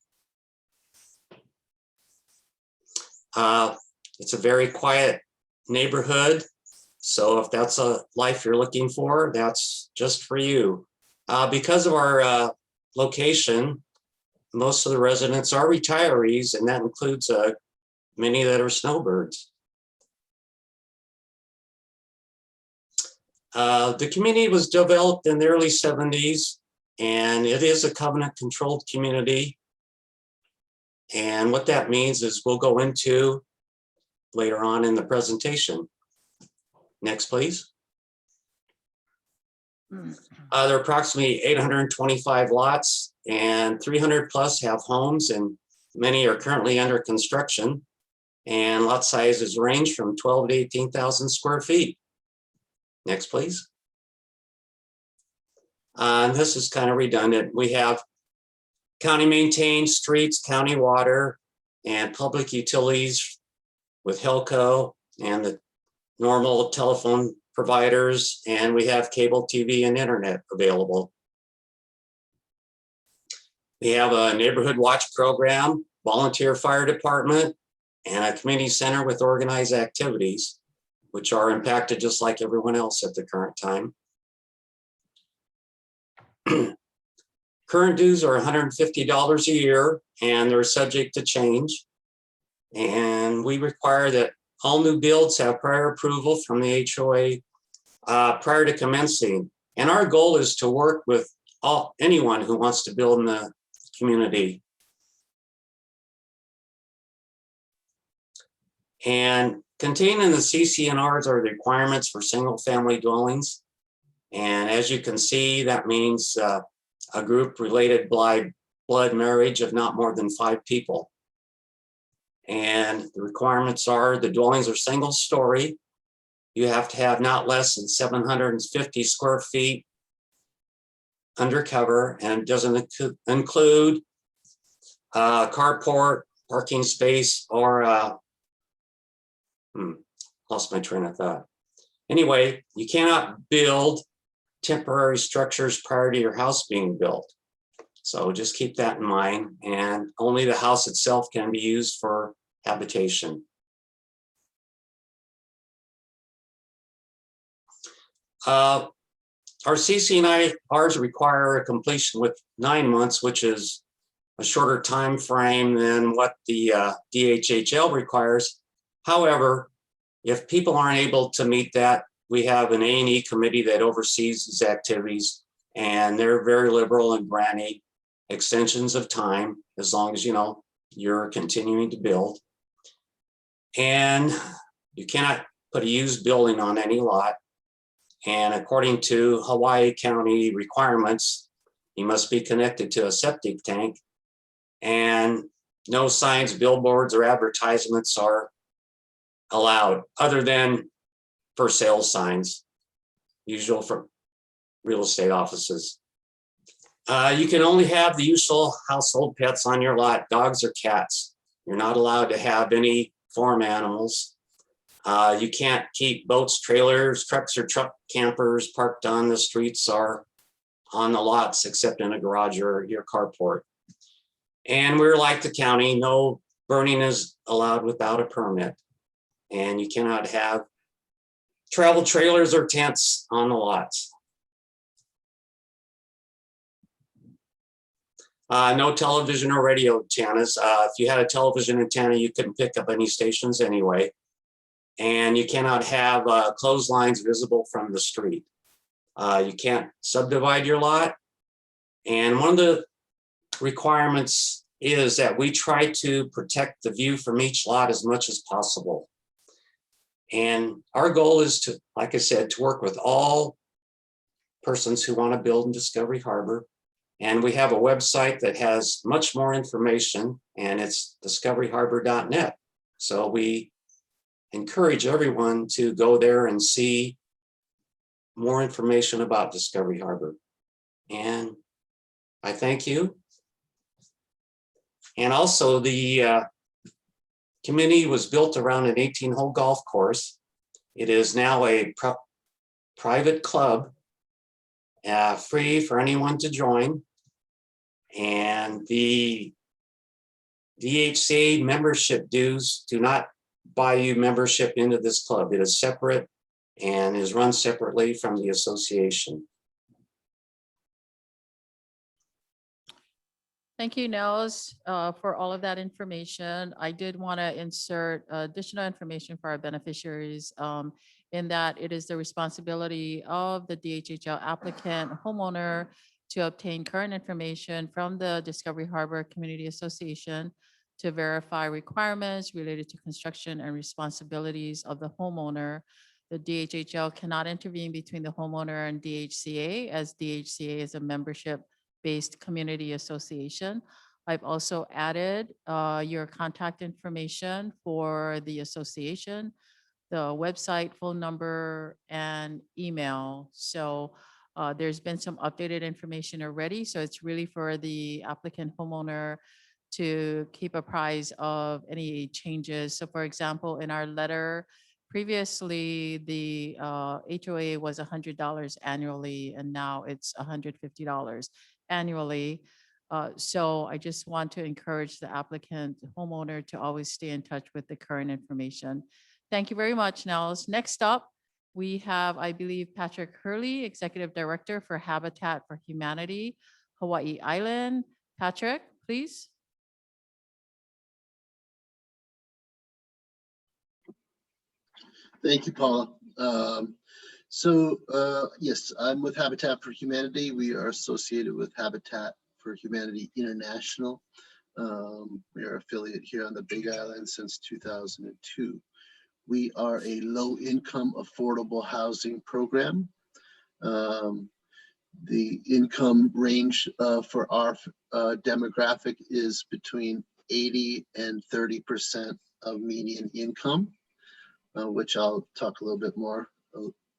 It's a very quiet neighborhood. So if that's a life you're looking for, that's just for you. Because of our location, most of the residents are retirees, and that includes many that are snowbirds. The community was developed in the early 70s, and it is a covenant-controlled community. And what that means is we'll go into later on in the presentation. Next, please. There are approximately 825 lots, and 300 plus have homes, and many are currently under construction. And lot sizes range from 12 to 18,000 square feet. Next, please. And this is kind of redundant. We have county maintained streets, county water, and public utilities with Helco and the normal telephone providers, and we have cable TV and internet available. We have a neighborhood watch program, volunteer fire department, and a community center with organized activities, which are impacted just like everyone else at the current time. Current dues are $150 a year, and they're subject to change. And we require that all new builds have prior approval from the HOA prior to commencing. And our goal is to work with anyone who wants to build in the community. And contained in the CCNRs are the requirements for single family dwellings. And as you can see, that means a group related by blood marriage of not more than 5 people. And the requirements are the dwellings are single story. You have to have not less than 750 square feet under cover, and it doesn't include carport, parking space, or lost my train of thought. Anyway, you cannot build temporary structures prior to your house being built. So just keep that in mind, and only the house itself can be used for habitation. Our CCNRs require a completion with 9 months, which is a shorter time frame than what the DHHL requires. However, if people aren't able to meet that, we have an A&E committee that oversees these activities, and they're very liberal in granting extensions of time as long as you're continuing to build. And you cannot put a used building on any lot. And according to Hawaii County requirements, you must be connected to a septic tank, and no signs, billboards, or advertisements are allowed other than for sale signs, usual for real estate offices. You can only have the usual household pets on your lot, dogs or cats. You're not allowed to have any farm animals. You can't keep boats, trailers, trucks, or truck campers parked on the streets or on the lots except in a garage or your carport. And we're like the county, no burning is allowed without a permit. And you cannot have travel trailers or tents on the lots. No television or radio antennas. If you had a television antenna, you couldn't pick up any stations anyway. And you cannot have clotheslines visible from the street. You can't subdivide your lot. And one of the requirements is that we try to protect the view from each lot as much as possible. And our goal is to, like I said, to work with all persons who want to build in Discovery Harbor. And we have a website that has much more information, and it's discoveryharbor.net. So we encourage everyone to go there and see more information about Discovery Harbor. And I thank you. And also the community was built around an 18-hole golf course. It is now a private club, free for anyone to join. And the DHCA membership dues do not buy you membership into this club. It is separate and is run separately from the association.
Thank you, Nels, for all of that information. I did want to insert additional information for our beneficiaries in that it is the responsibility of the DHHL applicant homeowner to obtain current information from the Discovery Harbor Community Association to verify requirements related to construction and responsibilities of the homeowner. The DHHL cannot intervene between the homeowner and DHCA, as DHCA is a membership-based community association. I've also added your contact information for the association, the website, phone number, and email. So there's been some updated information already. So it's really for the applicant homeowner to keep apprised of any changes. So for example, in our letter previously, the HOA was $100 annually, and now it's $150 annually. So I just want to encourage the applicant homeowner to always stay in touch with the current information. Thank you very much, Nels. Next up, we have, I believe, Patrick Hurley, Executive Director for Habitat for Humanity, Hawaii Island. Patrick, please.
Thank you, Paula. Yes, I'm with Habitat for Humanity. We are associated with Habitat for Humanity International. We are affiliate here on the Big Island since 2002. We are a low-income affordable housing program. The income range for our demographic is between 80 and 30% of median income, which I'll talk a little bit more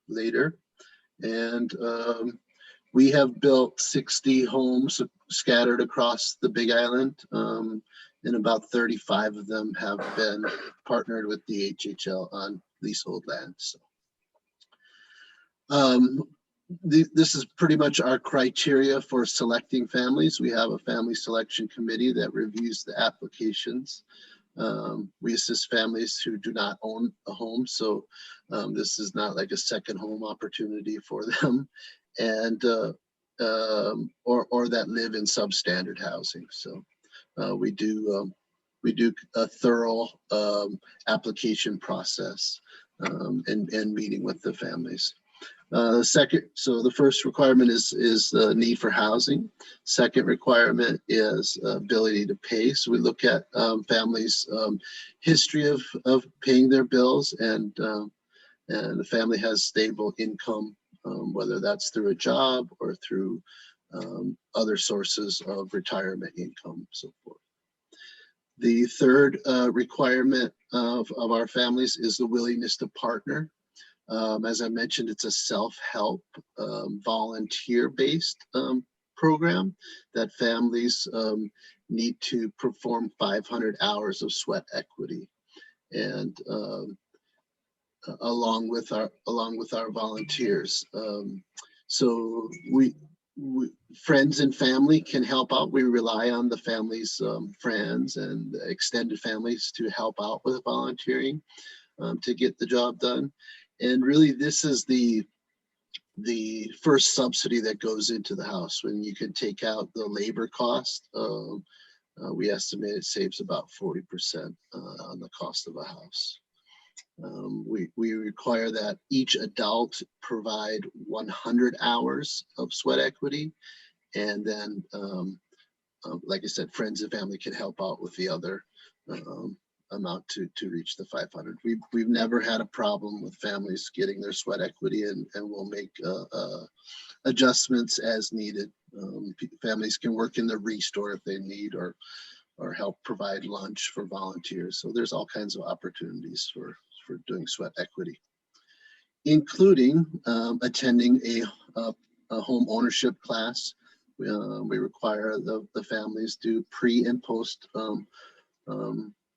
later. And we have built 60 homes scattered across the Big Island, and about 35 of them have been partnered with DHHL on leasehold land. So this is pretty much our criteria for selecting families. We have a family selection committee that reviews the applications. We assist families who do not own a home, so this is not like a second home opportunity for them, and or that live in substandard housing. So we do a thorough application process and meeting with the families. The first requirement is the need for housing. Second requirement is ability to pay. So we look at families' history of paying their bills, and the family has stable income, whether that's through a job or through other sources of retirement income, so forth. The third requirement of our families is the willingness to partner. As I mentioned, it's a self-help, volunteer-based program that families need to perform 500 hours of sweat equity, and along with our volunteers. So friends and family can help out. We rely on the family's friends and extended families to help out with volunteering to get the job done. And really, this is the first subsidy that goes into the house. When you can take out the labor cost, we estimate it saves about 40% on the cost of a house. We require that each adult provide 100 hours of sweat equity, and then, like I said, friends and family can help out with the other amount to reach the 500. We've never had a problem with families getting their sweat equity, and we'll make adjustments as needed. Families can work in the restore if they need, or help provide lunch for volunteers. So there's all kinds of opportunities for doing sweat equity, including attending a home ownership class. We require the families do pre and post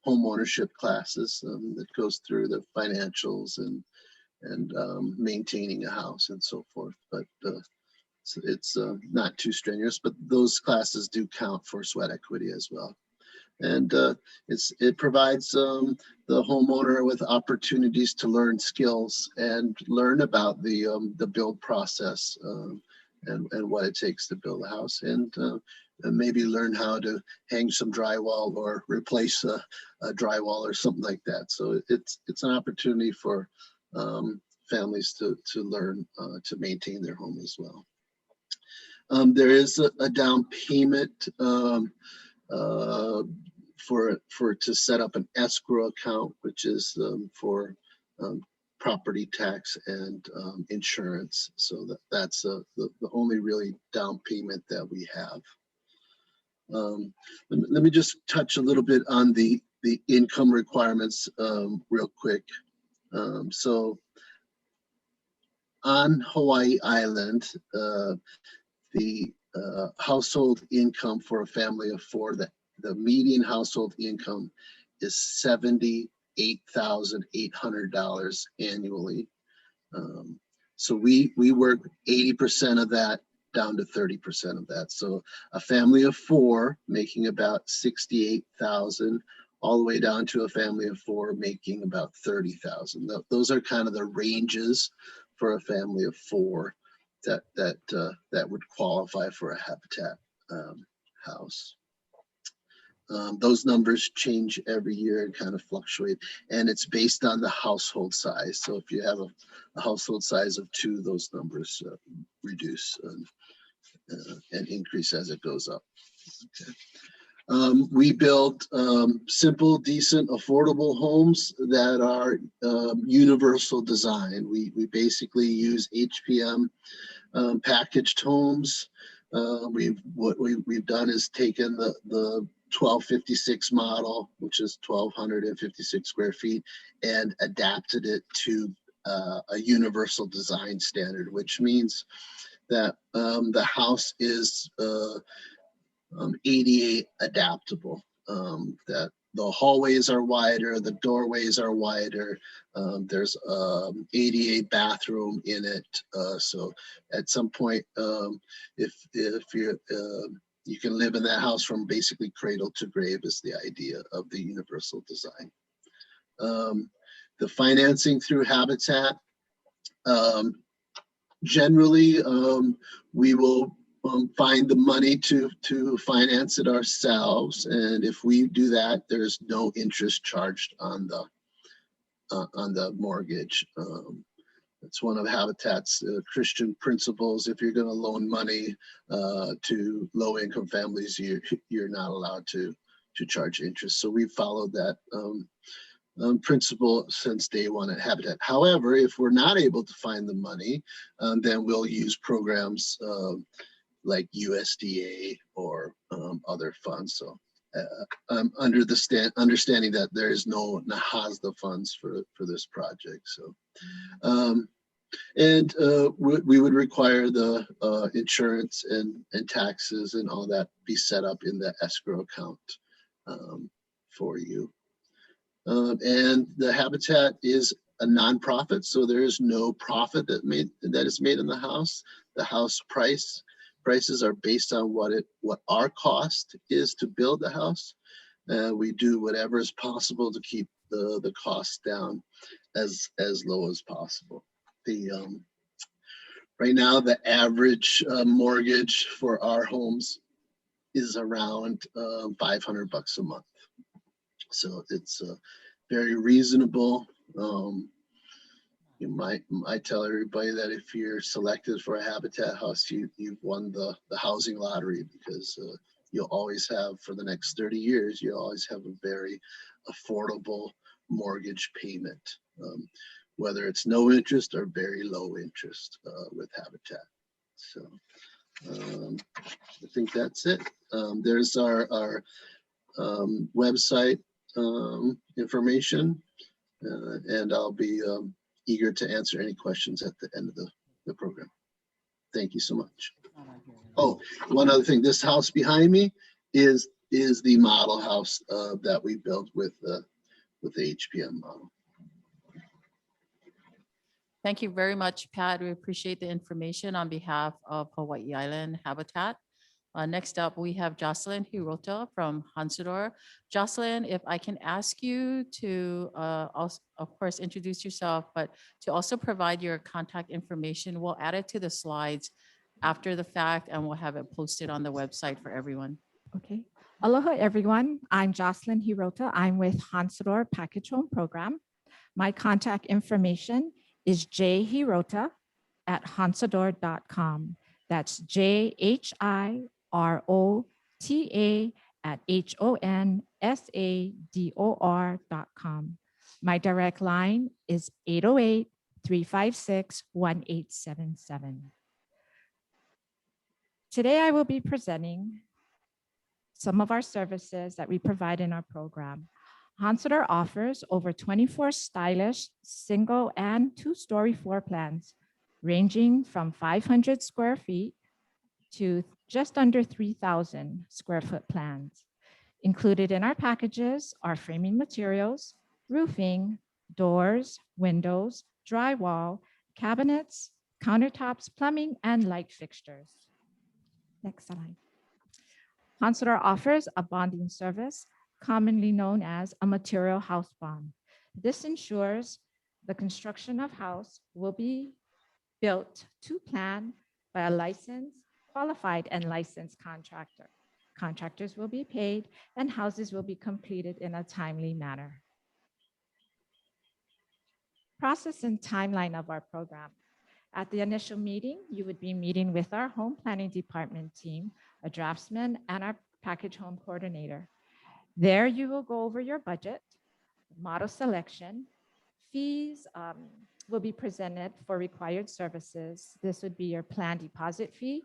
home ownership classes that goes through the financials and maintaining a house and so forth. But it's not too strenuous, but those classes do count for sweat equity as well. And it provides the homeowner with opportunities to learn skills and learn about the build process and what it takes to build a house, and maybe learn how to hang some drywall or replace a drywall or something like that. So it's an opportunity for families to learn to maintain their home as well. There is a down payment to set up an escrow account, which is for property tax and insurance. So that's the only really down payment that we have. Let me just touch a little bit on the income requirements real quick. So on Hawaii Island, the household income for a family of four the median household income is $78,800 annually. So we work 80% of that down to 30% of that. So a family of four making about 68,000, all the way down to a family of four making about 30,000. Those are kind of the ranges for a family of four that would qualify for a Habitat house. Those numbers change every year and kind of fluctuate, and it's based on the household size. So if you have a household size of 2, those numbers reduce and increase as it goes up. Okay. We build simple, decent, affordable homes that are universal design. We basically use HPM packaged homes. What we've done is taken the 1256 model, which is 1,256 square feet, and adapted it to a universal design standard, which means that the house is ADA adaptable, that the hallways are wider, the doorways are wider, there's ADA bathroom in it. So at some point, if you're, you can live in that house from basically cradle to grave is the idea of the universal design. The financing through Habitat, generally we will find the money to finance it ourselves, and if we do that, there's no interest charged on the mortgage. It's one of Habitat's Christian principles. If you're going to loan money to low-income families, you're not allowed to charge interest. So we followed that principle since day one at Habitat. However, if we're not able to find the money, then we'll use programs like USDA or other funds. So under the understanding that there is no NAHASDA funds for this project. So, we would require the insurance and taxes and all that be set up in the escrow account for you. And the Habitat is a nonprofit, so there is no profit that is made in the house. The house prices are based on what our cost is to build the house. We do whatever is possible to keep the costs down as low as possible. Right now, the average mortgage for our homes is around $500 a month. So it's very reasonable. I tell everybody that if you're selected for a Habitat house, you've won the housing lottery, because you'll always have, for the next 30 years, you'll always have a very affordable mortgage payment, whether it's no interest or very low interest with Habitat. So I think that's it. There's our website information, and I'll be eager to answer any questions at the end of the program. Thank you so much. Oh, one other thing, this house behind me is the model house that we built with the HPM model.
Thank you very much, Pat. We appreciate the information on behalf of Hawaii Island Habitat. Next up, we have Jocelyn Hirota from Hansador. Jocelyn, if I can ask you to, also, of course, introduce yourself, but to also provide your contact information. We'll add it to the slides after the fact, and we'll have it posted on the website for everyone.
Okay. Aloha, everyone. I'm Jocelyn Hirota. I'm with Hansador Package Home Program. My contact information is jhirota@hansador.com. That's JHIROTA@HONSADOR.com. My direct line is 808-356-1877. Today, I will be presenting some of our services that we provide in our program. Hansador offers over 24 stylish single and two-story floor plans, ranging from 500 square feet to just under 3,000 square foot plans. Included in our packages are framing materials, roofing, doors, windows, drywall, cabinets, countertops, plumbing, and light fixtures. Next slide. Consular offers a bonding service, commonly known as a material house bond. This ensures the construction of house will be built to plan by a licensed, qualified, and licensed contractor. Contractors will be paid and houses will be completed in a timely manner. Process and timeline of our program. At the initial meeting, you would be meeting with our home planning department team, a draftsman, and our package home coordinator. There you will go over your budget, model selection, fees will be presented for required services. This would be your plan deposit fee,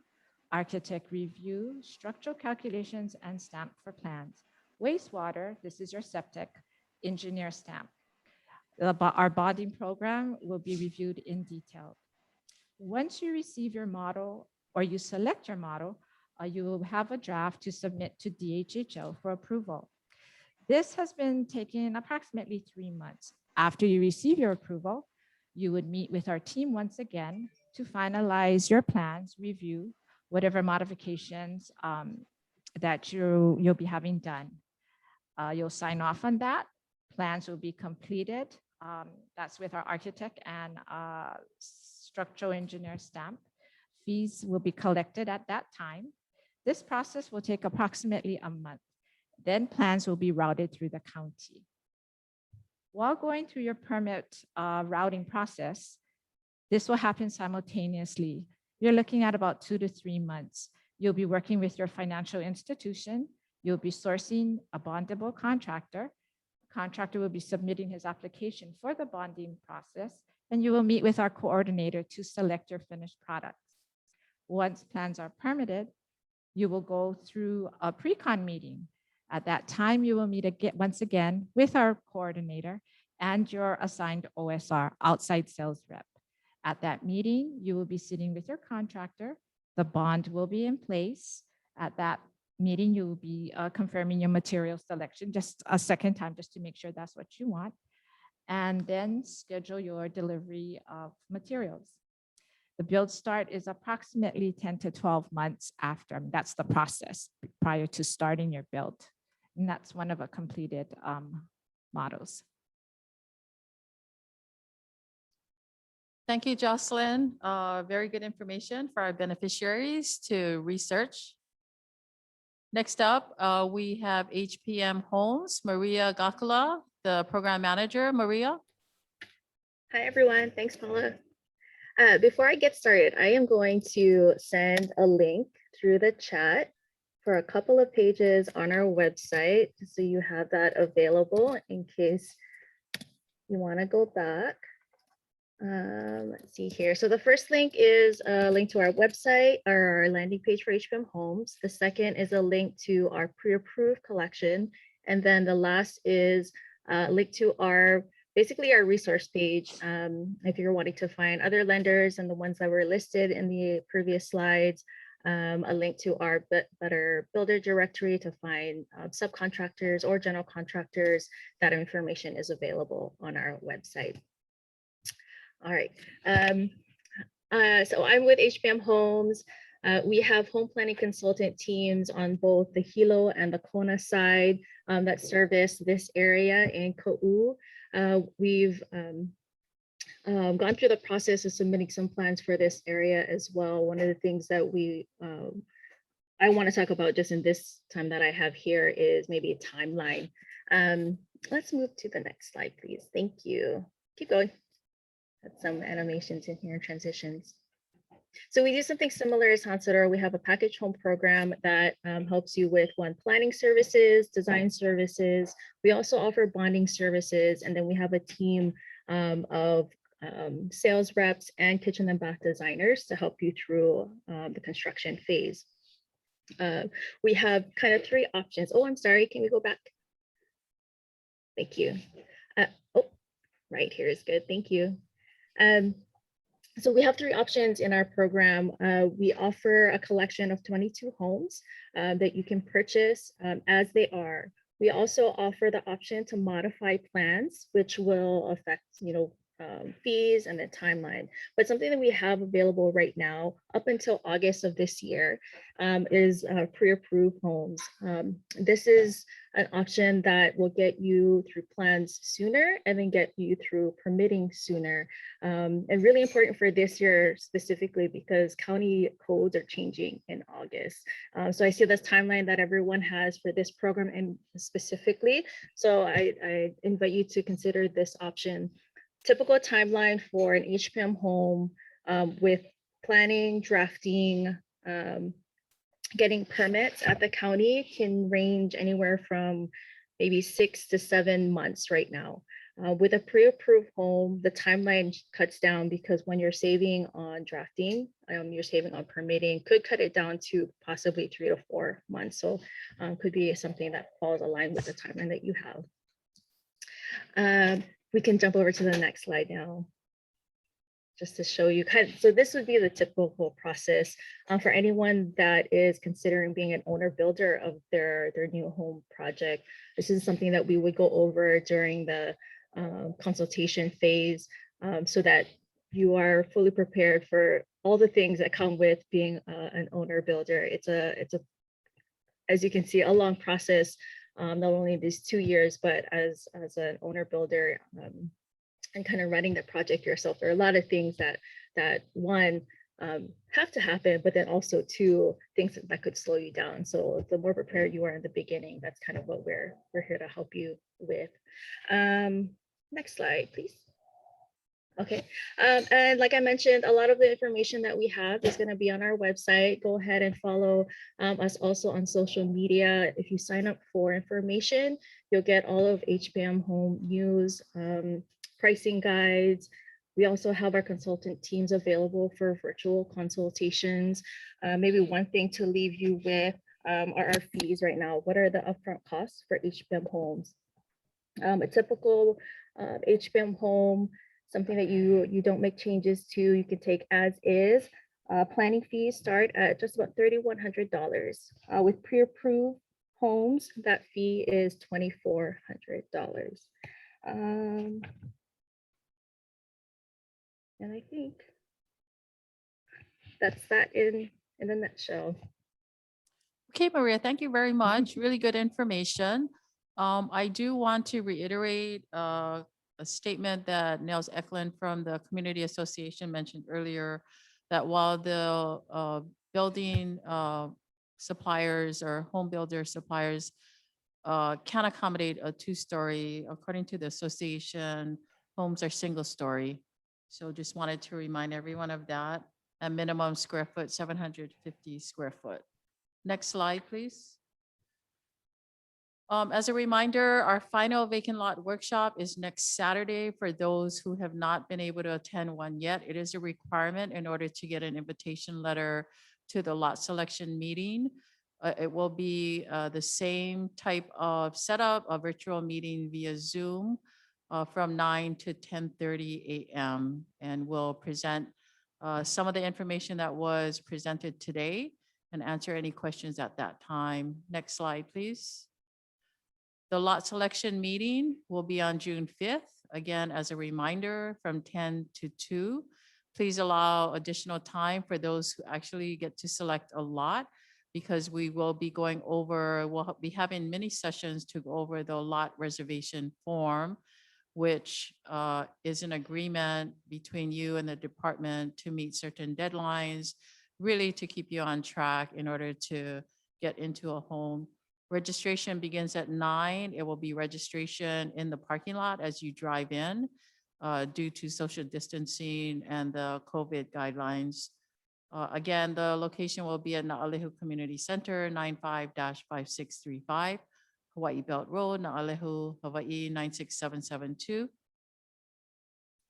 architect review, structural calculations, and stamp for plans. Wastewater, this is your septic, engineer stamp. Our bonding program will be reviewed in detail. Once you receive your model or you select your model, you will have a draft to submit to DHHL for approval. This has been taking approximately 3 months. After you receive your approval, you would meet with our team once again to finalize your plans, review whatever modifications that you'll be having done. You'll sign off on that. Plans will be completed. That's with our architect and structural engineer stamp. Fees will be collected at that time. This process will take approximately a month. Then plans will be routed through the county. While going through your permit routing process, this will happen simultaneously. You're looking at about 2 to 3 months. You'll be working with your financial institution. You'll be sourcing a bondable contractor. Contractor will be submitting his application for the bonding process, and you will meet with our coordinator to select your finished products. Once plans are permitted, you will go through a pre-con meeting. At that time, you will meet once again with our coordinator and your assigned OSR, outside sales rep. At that meeting, you will be sitting with your contractor. The bond will be in place. At that meeting, you will be confirming your material selection just a second time, just to make sure that's what you want. And then schedule your delivery of materials. The build start is approximately 10 to 12 months after. That's the process prior to starting your build. And that's one of our completed models.
Thank you, Jocelyn. Very good information for our beneficiaries to research. Next up, we have HPM Homes, Maria Gakula, the program manager. Maria.
Hi, everyone. Thanks, Paula. Before I get started, I am going to send a link through the chat for a couple of pages on our website, so you have that available in case you want to go back. Let's see here. So the first link is a link to our website, or our landing page for HPM Homes. The second is a link to our pre-approved collection. And then the last is a link to our, basically our resource page. If you're wanting to find other lenders and the ones that were listed in the previous slides, a link to our Better Builder directory to find subcontractors or general contractors. That information is available on our website. All right. So I'm with HPM Homes. We have home planning consultant teams on both the Hilo and the Kona side that service this area in Ka'u. We've gone through the process of submitting some plans for this area as well. One of the things that I want to talk about just in this time that I have here is maybe a timeline. Let's move to the next slide, please. Thank you. Keep going. Had some animations in here and transitions. So we do something similar as Hansudor. We have a package home program that helps you with planning services, design services. We also offer bonding services, and then we have a team of sales reps and kitchen and bath designers to help you through the construction phase. We have kind of 3 options. Oh, I'm sorry. Can we go back? Thank you. Oh, right here is good. Thank you. So we have three options in our program. We offer a collection of 22 homes that you can purchase as they are. We also offer the option to modify plans, which will affect, fees and the timeline. But something that we have available right now, up until August of this year, is pre-approved homes. This is an option that will get you through plans sooner and then get you through permitting sooner. And really important for this year specifically because county codes are changing in August. So I see this timeline that everyone has for this program and specifically. So I invite you to consider this option. Typical timeline for an HPM home with planning, drafting, getting permits at the county can range anywhere from maybe 6 to 7 months right now. With a pre-approved home, the timeline cuts down because when you're saving on drafting, you're saving on permitting, could cut it down to possibly 3 to 4 months. So could be something that falls aligned with the timeline that you have. We can jump over to the next slide now, just to show you so this would be the typical process for anyone that is considering being an owner builder of their new home project. This is something that we would go over during the consultation phase so that you are fully prepared for all the things that come with being an owner builder. It's a, as you can see, a long process, not only these 2 years, but as an owner builder and kind of running the project yourself. There are a lot of things that one have to happen, but then also two things that could slow you down. So the more prepared you are in the beginning, that's kind of what we're here to help you with. Next slide, please. Okay, and like I mentioned, a lot of the information that we have is going to be on our website. Go ahead and follow us also on social media. If you sign up for information, you'll get all of HPM home news, pricing guides. We also have our consultant teams available for virtual consultations. Maybe one thing to leave you with are our fees right now. What are the upfront costs for HPM homes? A typical HPM home, something that you don't make changes to, you can take as is. Planning fees start at just about $3,100. With pre-approved homes, that fee is $2,400. And I think that's that in a nutshell.
Okay, Maria, thank you very much. Really good information. I do want to reiterate a statement that Nels Eklund from the Community Association mentioned earlier, that while the building suppliers or home builder suppliers can accommodate a 2-story, according to the association, homes are single story. So just wanted to remind everyone of that. A minimum square foot, 750 square foot. Next slide, please. As a reminder, our final vacant lot workshop is next Saturday. For those who have not been able to attend one yet, it is a requirement in order to get an invitation letter to the lot selection meeting. It will be the same type of setup, a virtual meeting via Zoom from 9 to 10:30 a.m. And we'll present some of the information that was presented today and answer any questions at that time. Next slide, please. The lot selection meeting will be on June 5th. Again, as a reminder, from 10 to 2. Please allow additional time for those who actually get to select a lot, because we will be going over, we'll be having many sessions to go over the lot reservation form, which is an agreement between you and the department to meet certain deadlines, really to keep you on track in order to get into a home. Registration begins at 9. It will be registration in the parking lot as you drive in due to social distancing and the COVID guidelines. Again, the location will be at Na'alehu Community Center, 95-5635, Hawaii Belt Road, Na'alehu, Hawaii 96772.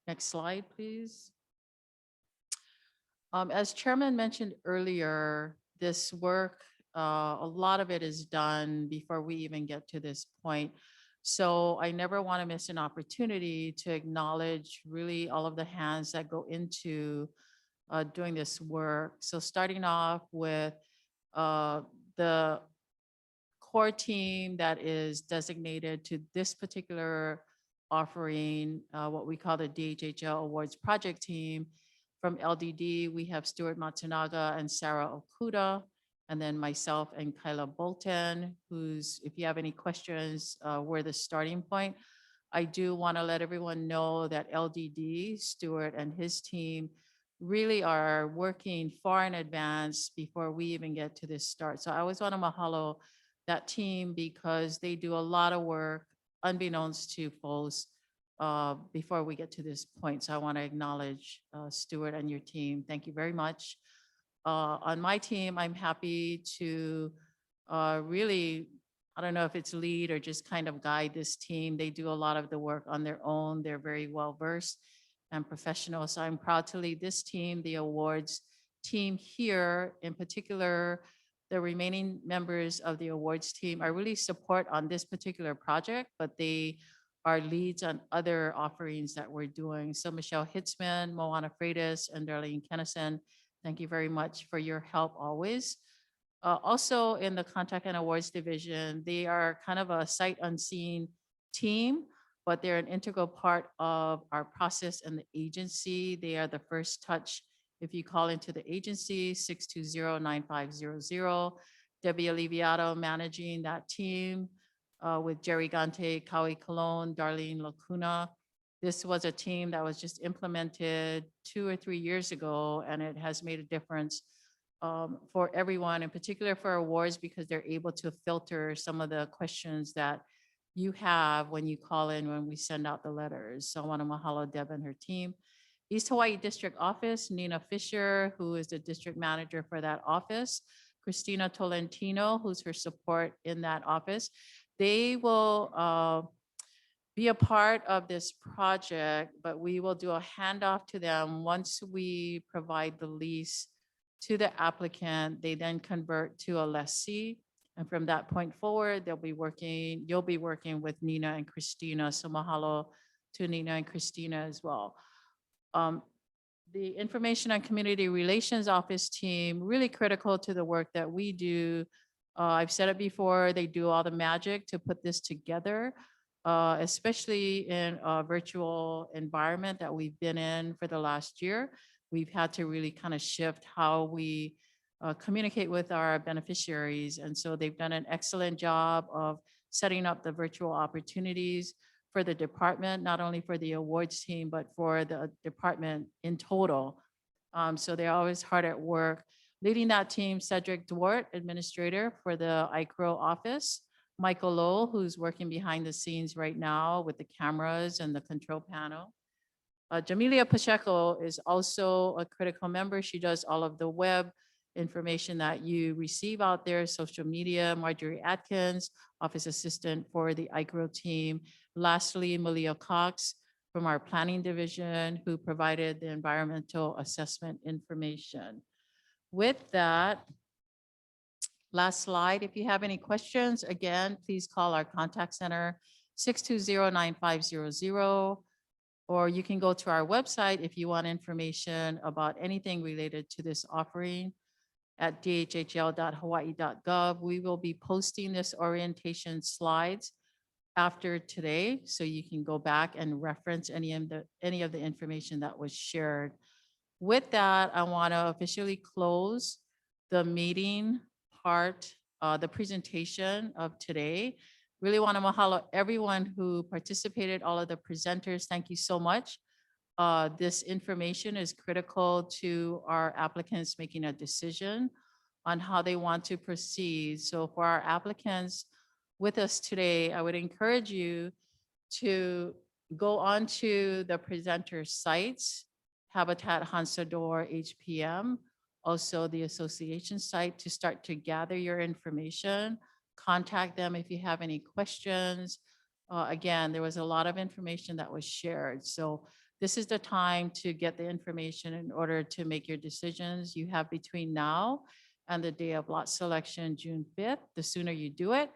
Next slide, please. As Chairman mentioned earlier, this work, a lot of it is done before we even get to this point. So I never want to miss an opportunity to acknowledge really all of the hands that go into doing this work. So starting off with the core team that is designated to this particular offering, what we call the DHHL Awards Project Team. From LDD, we have Stuart Matsunaga and Sarah Okuda, and then myself and Kyla Bolton, who's, if you have any questions, we're the starting point. I do want to let everyone know that LDD, Stuart and his team, really are working far in advance before we even get to this start. So I always want to mahalo that team because they do a lot of work unbeknownst to folks before we get to this point. So I want to acknowledge Stuart and your team. Thank you very much. On my team, I'm happy to really, I don't know if it's lead or just kind of guide this team. They do a lot of the work on their own. They're very well versed and professional. So I'm proud to lead this team, the awards team here. In particular, the remaining members of the awards team are really support on this particular project, but they are leads on other offerings that we're doing. So Michelle Hitzman, Moana Freitas, and Darlene Kennison, thank you very much for your help always. Also in the Contact and Awards division, they are kind of a sight unseen team, but they're an integral part of our process and the agency. They are the first touch. If you call into the agency, 620-9500. Debbie Aliviato managing that team with Jerry Gante, Kawi Colon, Darlene Lacuna. This was a team that was just implemented 2 or 3 years ago, and it has made a difference for everyone, in particular for awards, because they're able to filter some of the questions that you have when you call in, when we send out the letters. So I want to mahalo Deb and her team. East Hawaii District Office, Nina Fisher, who is the district manager for that office, Christina Tolentino, who's her support in that office. They will be a part of this project, but we will do a handoff to them once we provide the lease to the applicant. They then convert to a lessee. And from that point forward, you'll be working with Nina and Christina. So mahalo to Nina and Christina as well. The Information and Community Relations Office team, really critical to the work that we do. I've said it before, they do all the magic to put this together, especially in a virtual environment that we've been in for the last year. We've had to really kind of shift how we communicate with our beneficiaries. And so they've done an excellent job of setting up the virtual opportunities for the department, not only for the awards team, but for the department in total. So they're always hard at work. Leading that team, Cedric Dwart, administrator for the ICRO office, Michael Lowell, who's working behind the scenes right now with the cameras and the control panel. Jamelia Pacheco is also a critical member. She does all of the web information that you receive out there, social media. Marjorie Atkins, office assistant for the ICRO team. Lastly, Malia Cox from our planning division, who provided the environmental assessment information. With that, last slide. If you have any questions, again, please call our contact center, 620-9500. Or you can go to our website if you want information about anything related to this offering at dhhl.hawaii.gov. We will be posting this orientation slides after today, so you can go back and reference any of the information that was shared. With that, I want to officially close the meeting part, the presentation of today. Really want to mahalo everyone who participated, all of the presenters. Thank you so much. This information is critical to our applicants making a decision on how they want to proceed. So for our applicants with us today, I would encourage you to go onto the presenter sites, Habitat Hansador HPM, also the association site, to start to gather your information. Contact them if you have any questions. Again, there was a lot of information that was shared. So this is the time to get the information in order to make your decisions. You have between now and the day of lot selection, June 5th. The sooner you do it,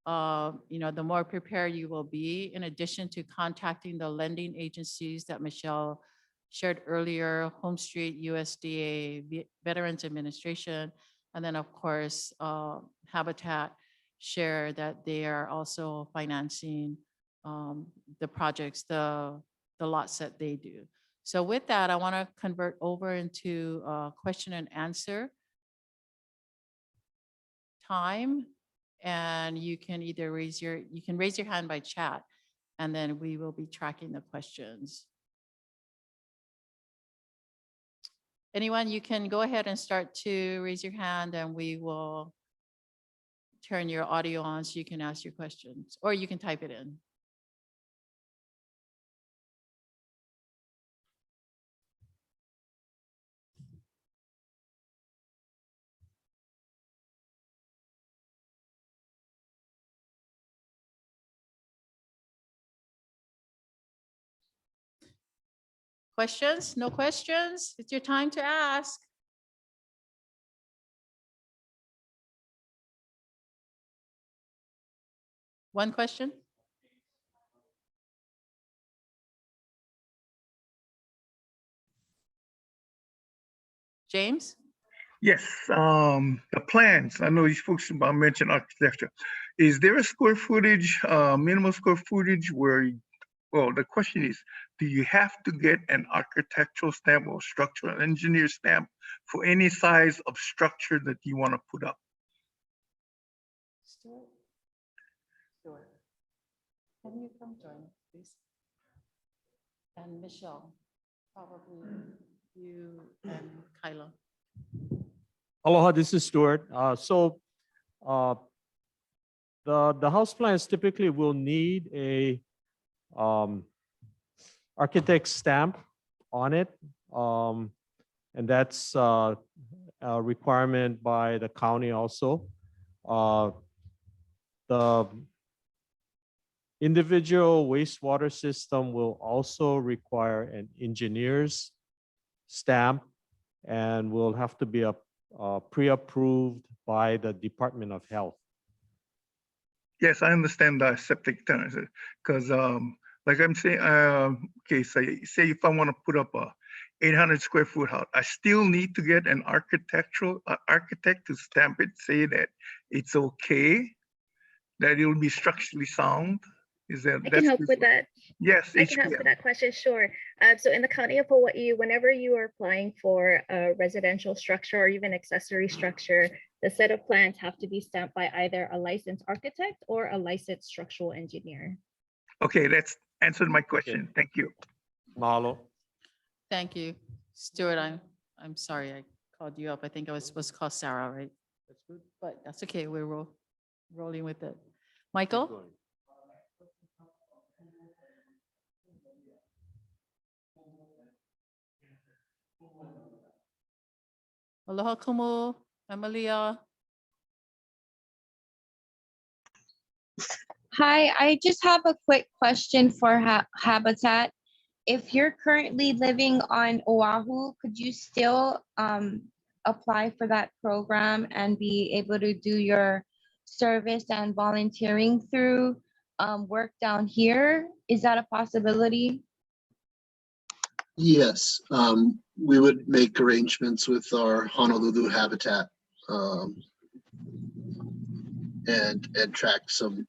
the more prepared you will be, in addition to contacting the lending agencies that Michelle shared earlier, Home Street, USDA, Veterans Administration, and then of course, Habitat share that they are also financing the projects, the lots that they do. So with that, I want to convert over into question and answer time. And you can either raise your hand by chat, and then we will be tracking the questions. Anyone, you can go ahead and start to raise your hand, and we will turn your audio on so you can ask your questions, or you can type it in. Questions? No questions? It's your time to ask. One question? James?
Yes, the plans, I know you folks about mentioned architecture. Is there a square footage, minimum square footage where, well, the question is, do you have to get an architectural stamp or structural engineer stamp for any size of structure that you want to put up?
Stuart? Can you come join, please? And Michelle, probably you and Kyla.
Aloha, this is Stuart. The house plans typically will need a architect stamp on it. And that's a requirement by the county also. The individual wastewater system will also require an engineer's stamp and will have to be pre-approved by the Department of Health.
Yes, I understand the septic tanks, because like I'm saying, okay, say if I want to put up a 800 square foot house, I still need to get an architect to stamp it, say that it's okay, that it will be structurally sound. Is that?
I can help with that.
Yes,
I can help with that question, sure. So in the county of Hawaii, whenever you are applying for a residential structure or even accessory structure, the set of plans have to be stamped by either a licensed architect or a licensed structural engineer.
Okay, that's answered my question. Thank you.
Mahalo.
Thank you. Stuart, I'm sorry I called you up. I think I was supposed to call Sarah, right? That's good. But that's okay. We're rolling with it. Michael? Aloha kumu, Emilia.
Hi, I just have a quick question for Habitat. If you're currently living on Oahu, could you still apply for that program and be able to do your service and volunteering through work down here? Is that a possibility?
Yes, we would make arrangements with our Honolulu Habitat and track some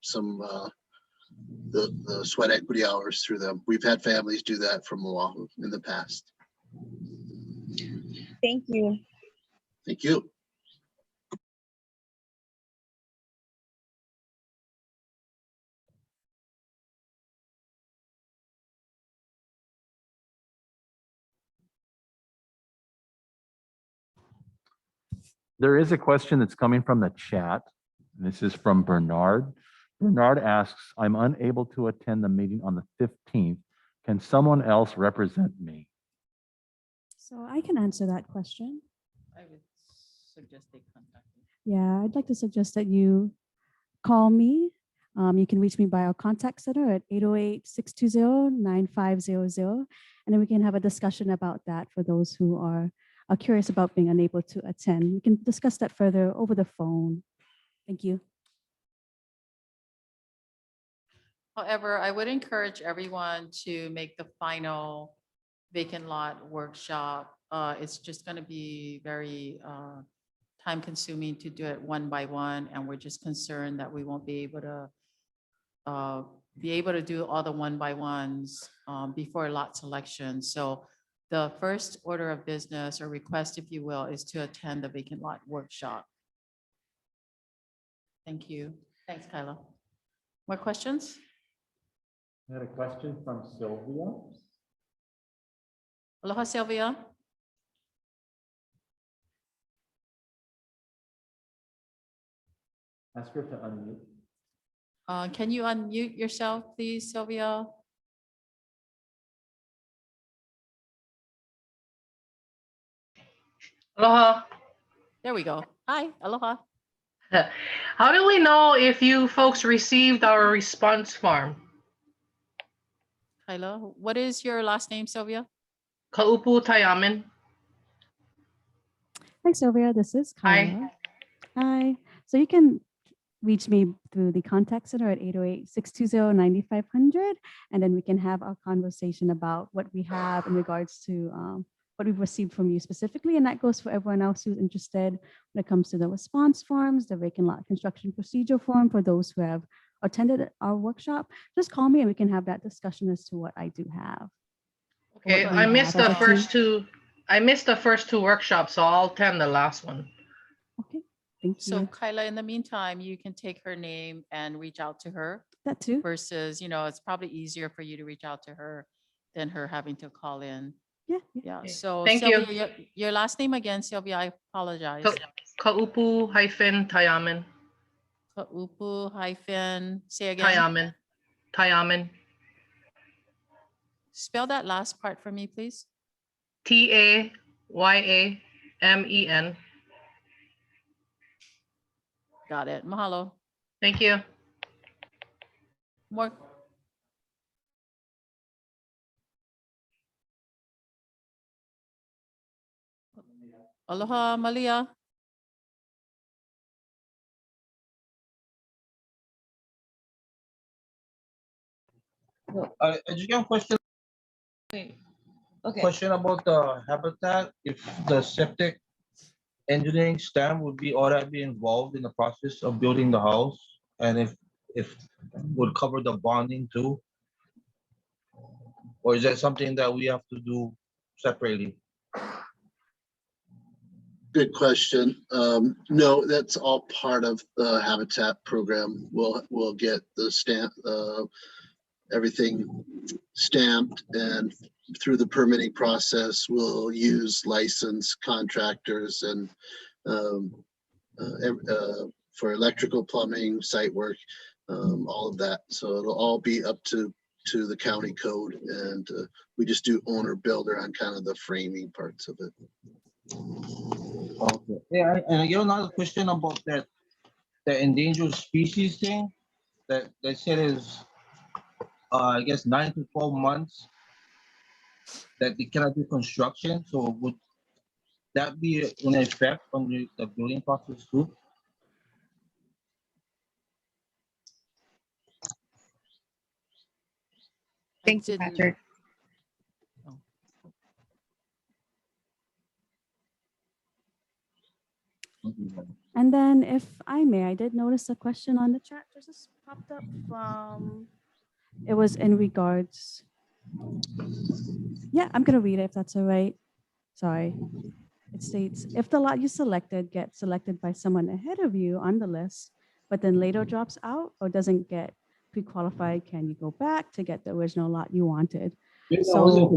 the sweat equity hours through them. We've had families do that from Oahu in the past.
Thank you.
Thank you.
There is a question that's coming from the chat. This is from Bernard. Bernard asks, I'm unable to attend the meeting on the 15th. Can someone else represent me?
So I can answer that question.
I would suggest they contact me.
Yeah, I'd like to suggest that you call me. You can reach me by our contact center at 808-620-9500. And then we can have a discussion about that for those who are curious about being unable to attend. We can discuss that further over the phone. Thank you.
However, I would encourage everyone to make the final vacant lot workshop. It's just going to be very time consuming to do it one by one, and we're just concerned that we won't be able to do all the one by ones before lot selection. So the first order of business or request, if you will, is to attend the vacant lot workshop. Thank you. Thanks, Kyla. More questions?
I had a question from Sylvia.
Aloha, Sylvia.
Ask her to unmute.
Can you unmute yourself, please, Sylvia?
Aloha.
There we go. Hi, aloha.
How do we know if you folks received our response form?
Kyla, what is your last name, Sylvia?
Kaupu Tayaman.
Hi, Sylvia. This is
Hi.
Kyla. Hi. So you can reach me through the contact center at 808-620-9500, and then we can have our conversation about what we have in regards to what we've received from you specifically. And that goes for everyone else who's interested when it comes to the response forms, the vacant lot construction procedure form for those who have attended our workshop. Just call me and we can have that discussion as to what I do have.
Okay,
What we
I missed
have
the
as a team.
first two. I missed the first two workshops, so I'll attend the last one.
Okay, thank
So
you.
Kyla, in the meantime, you can take her name and reach out to her
That too.
versus, it's probably easier for you to reach out to her than her having to call in.
Yeah.
Yeah,
Okay,
so
thank you.
Sylvia, your last name again, Sylvia, I apologize.
Kaupu-Tayaman.
Kaupu hyphen, say again,
Tayaman. Tayaman.
spell that last part for me, please.
Tayamen.
Got it. Mahalo.
Thank you.
More. Aloha, Malia.
I just got a question.
Okay.
Question about the habitat. If the septic engineering staff would already be involved in the process of building the house, and if would cover the bonding too, or is that something that we have to do separately?
Good question. No, that's all part of the Habitat program. We'll get the stamp, everything stamped, and through the permitting process, we'll use licensed contractors and for electrical, plumbing, site work, all of that. So it'll all be up to the county code, and we just do owner builder on kind of the framing parts of it.
Okay. Yeah, and I get another question about that, the endangered species thing that they said is, I guess 9 to 12 months that they cannot do construction. So would that be an effect on the building process too?
Thank you, Patrick.
And then if I may, I did notice a question on the chat that just popped up from, it was in regards. Yeah, I'm gonna read it if that's all right. Sorry. It states, if the lot you selected gets selected by someone ahead of you on the list, but then later drops out or doesn't get pre-qualified, can you go back to get the original lot you wanted? So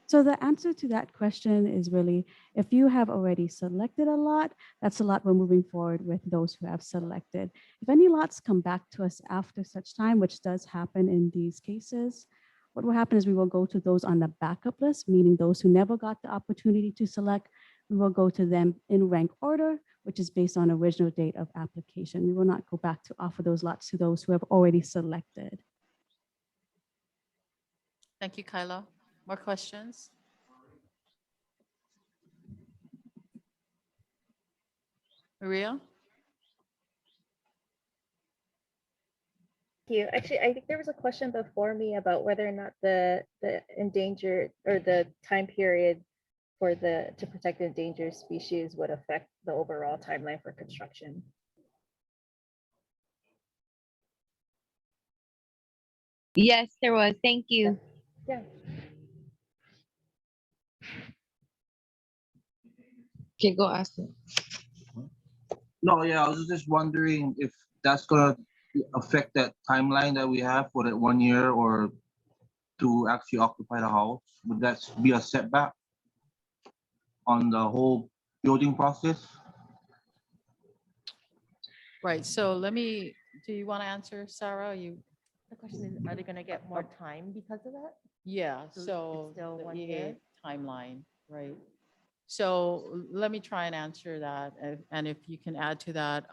So the answer to that question is really, if you have already selected a lot, that's a lot we're moving forward with those who have selected. If any lots come back to us after such time, which does happen in these cases, what will happen is we will go to those on the backup list, meaning those who never got the opportunity to select. We will go to them in rank order, which is based on original date of application. We will not go back to offer those lots to those who have already selected.
Thank you, Kyla. More questions? Maria?
you. Actually, I think there was a question before me about whether or not the endangered or the time period for to protect endangered species would affect the overall timeline for construction.
Yes, there was. Thank you.
Yeah.
Okay, go ask it.
No, yeah, I was just wondering if that's gonna affect that timeline that we have for that 1 year or to actually occupy the house. Would that be a setback on the whole building process?
Right, so do you want to answer, Sarah?
The question is, are they gonna get more time because of that?
Yeah,
So it's
so
still
the
1
EA
year?
timeline, right? So let me try and answer that, and if you can add to that.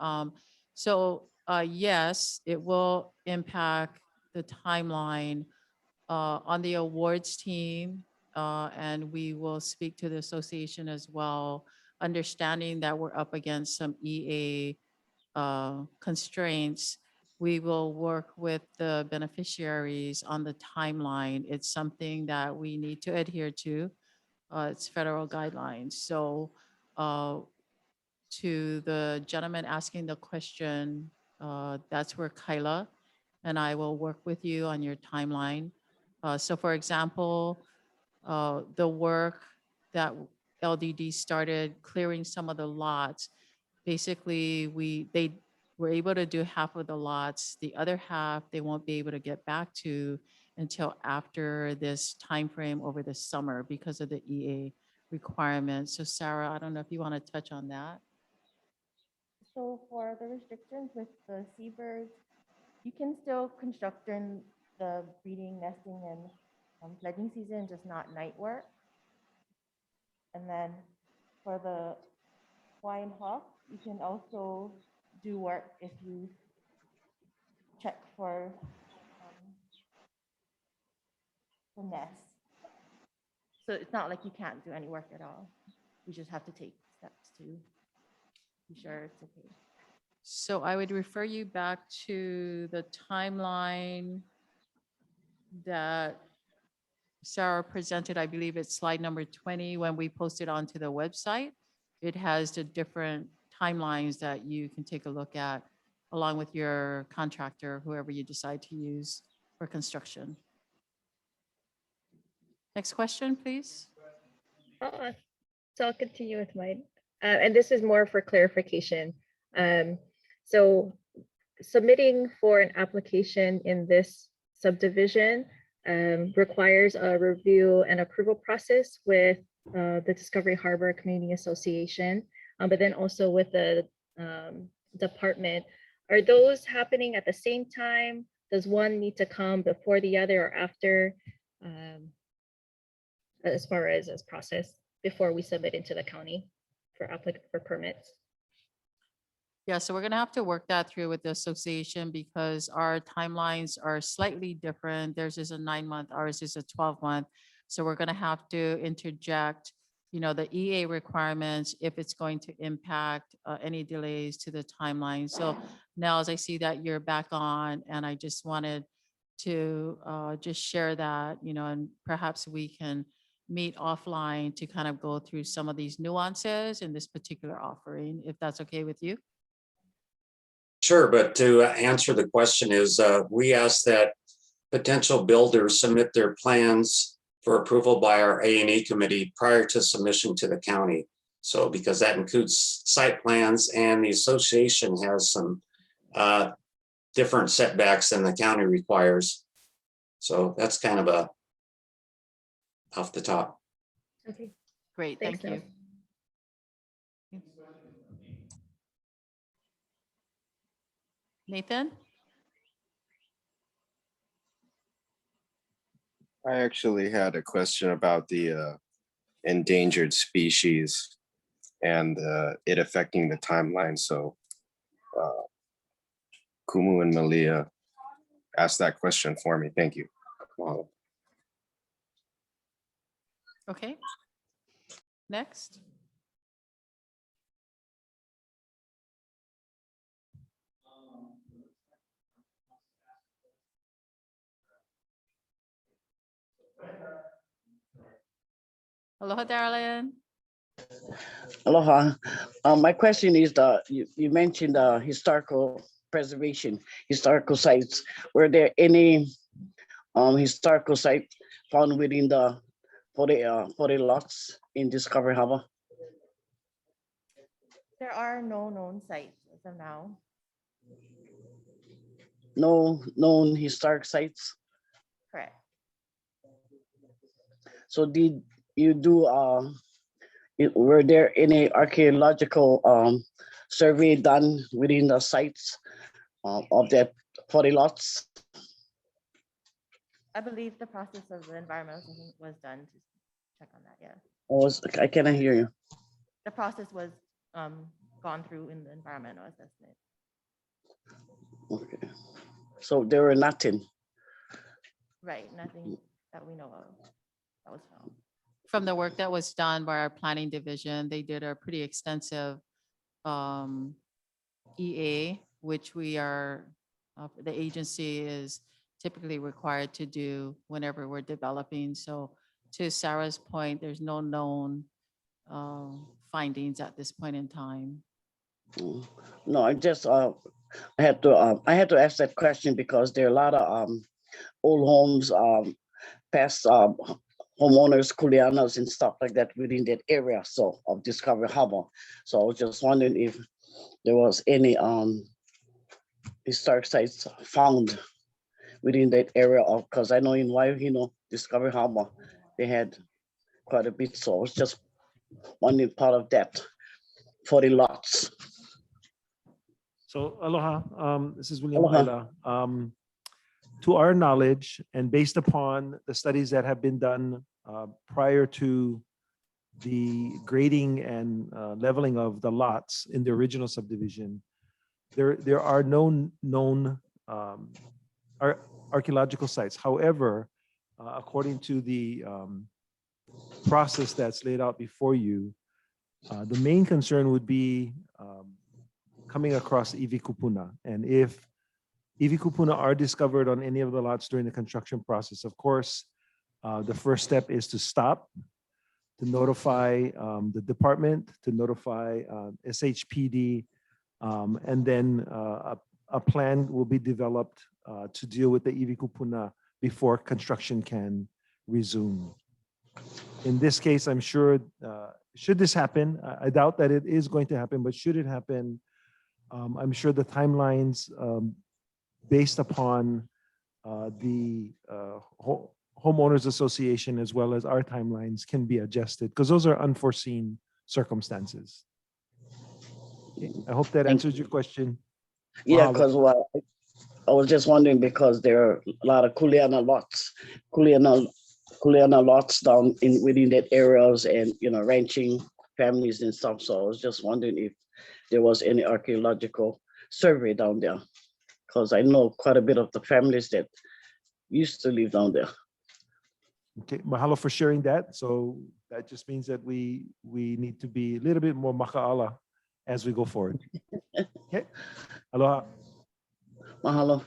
Yes, it will impact the timeline on the awards team, and we will speak to the association as well, understanding that we're up against some EA constraints. We will work with the beneficiaries on the timeline. It's something that we need to adhere to. It's federal guidelines. So to the gentleman asking the question, that's where Kyla and I will work with you on your timeline. So for example, the work that LDD started clearing some of the lots, basically they were able to do half of the lots. The other half, they won't be able to get back to until after this time frame over the summer because of the EA requirements. So Sarah, I don't know if you want to touch on that.
So for the restrictions with the seabirds, you can still construct during the breeding, nesting, and fledging season, just not night work. And then for the Hawaiian hawk, you can also do work if you check for the nest. So it's not like you can't do any work at all. You just have to take steps to be sure it's okay.
So I would refer you back to the timeline that Sarah presented. I believe it's slide number 20 when we posted onto the website. It has the different timelines that you can take a look at along with your contractor, whoever you decide to use for construction. Next question, please.
So I'll continue with mine. And this is more for clarification. So submitting for an application in this subdivision requires a review and approval process with the Discovery Harbor Community Association, but then also with the department. Are those happening at the same time? Does one need to come before the other or after? As far as process before we submit into the county for permits?
Yeah, so we're gonna have to work that through with the association because our timelines are slightly different. Theirs is a 9-month, ours is a 12-month. So we're gonna have to interject, the EA requirements if it's going to impact any delays to the timeline. So now as I see that you're back on, and I just wanted to just share that, and perhaps we can meet offline to kind of go through some of these nuances in this particular offering, if that's okay with you.
Sure, but to answer the question is, we ask that potential builders submit their plans for approval by our A&E committee prior to submission to the county. So because that includes site plans, and the association has some different setbacks than the county requires. So that's kind of off the top.
Okay.
Great, thank you. Nathan?
I actually had a question about the endangered species and it affecting the timeline. So Kumu and Malia asked that question for me. Thank you. Wow.
Okay. Next. Aloha, Darlene.
Aloha. My question is you mentioned historical preservation, historical sites. Were there any historical sites found within the 40 lots in Discovery Harbor?
There are no known sites as of now.
No known historic sites.
Correct.
So did you do were there any archaeological survey done within the sites of that 40 lots?
I believe the process of the environmental assessment was done to check on that, yeah.
I cannot hear you.
The process was gone through in the environmental assessment.
Okay. So there were nothing.
Right, nothing that we know of that was found.
From the work that was done by our planning division, they did a pretty extensive EA, which we are, the agency is typically required to do whenever we're developing. So to Sarah's point, there's no known findings at this point in time.
No, I just I had to ask that question because there are a lot of old homes, past homeowners, kuleanas and stuff like that within that area, so of Discovery Harbor. So I was just wondering if there was any historic sites found within that area of, because I know in Waihino, Discovery Harbor, they had quite a bit. So I was just wondering part of that 40 lots.
So aloha, this is William
Aloha.
Aila. To our knowledge, and based upon the studies that have been done prior to the grading and leveling of the lots in the original subdivision, there are no known archaeological sites. However, according to the process that's laid out before you, the main concern would be coming across iwi kupuna. And if iwi kupuna are discovered on any of the lots during the construction process, of course, the first step is to stop, to notify the department, to notify SHPD, and then a plan will be developed to deal with the iwi kupuna before construction can resume. In this case, I'm sure, should this happen, I doubt that it is going to happen, but should it happen, I'm sure the timelines based upon the homeowners association as well as our timelines can be adjusted because those are unforeseen circumstances. Okay, I hope that answers your question.
Yeah,
Mahalo.
because I was just wondering because there are a lot of kuleana lots down within that areas and ranching families and stuff. So I was just wondering if there was any archaeological survey down there, because I know quite a bit of the families that used to live down there.
Okay, mahalo for sharing that. So that just means that we need to be a little bit more maka'ala as we go forward. Okay, aloha.
Mahalo.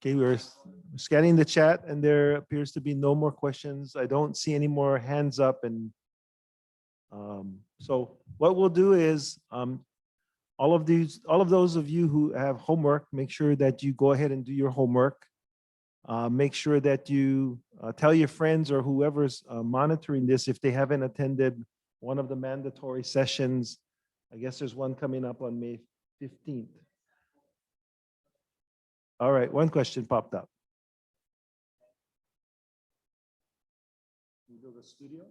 Okay, we're scanning the chat and there appears to be no more questions. I don't see any more hands up. And so what we'll do is all of those of you who have homework, make sure that you go ahead and do your homework. Make sure that you tell your friends or whoever's monitoring this if they haven't attended one of the mandatory sessions. I guess there's one coming up on May 15th. All right, one question popped up. You build a studio?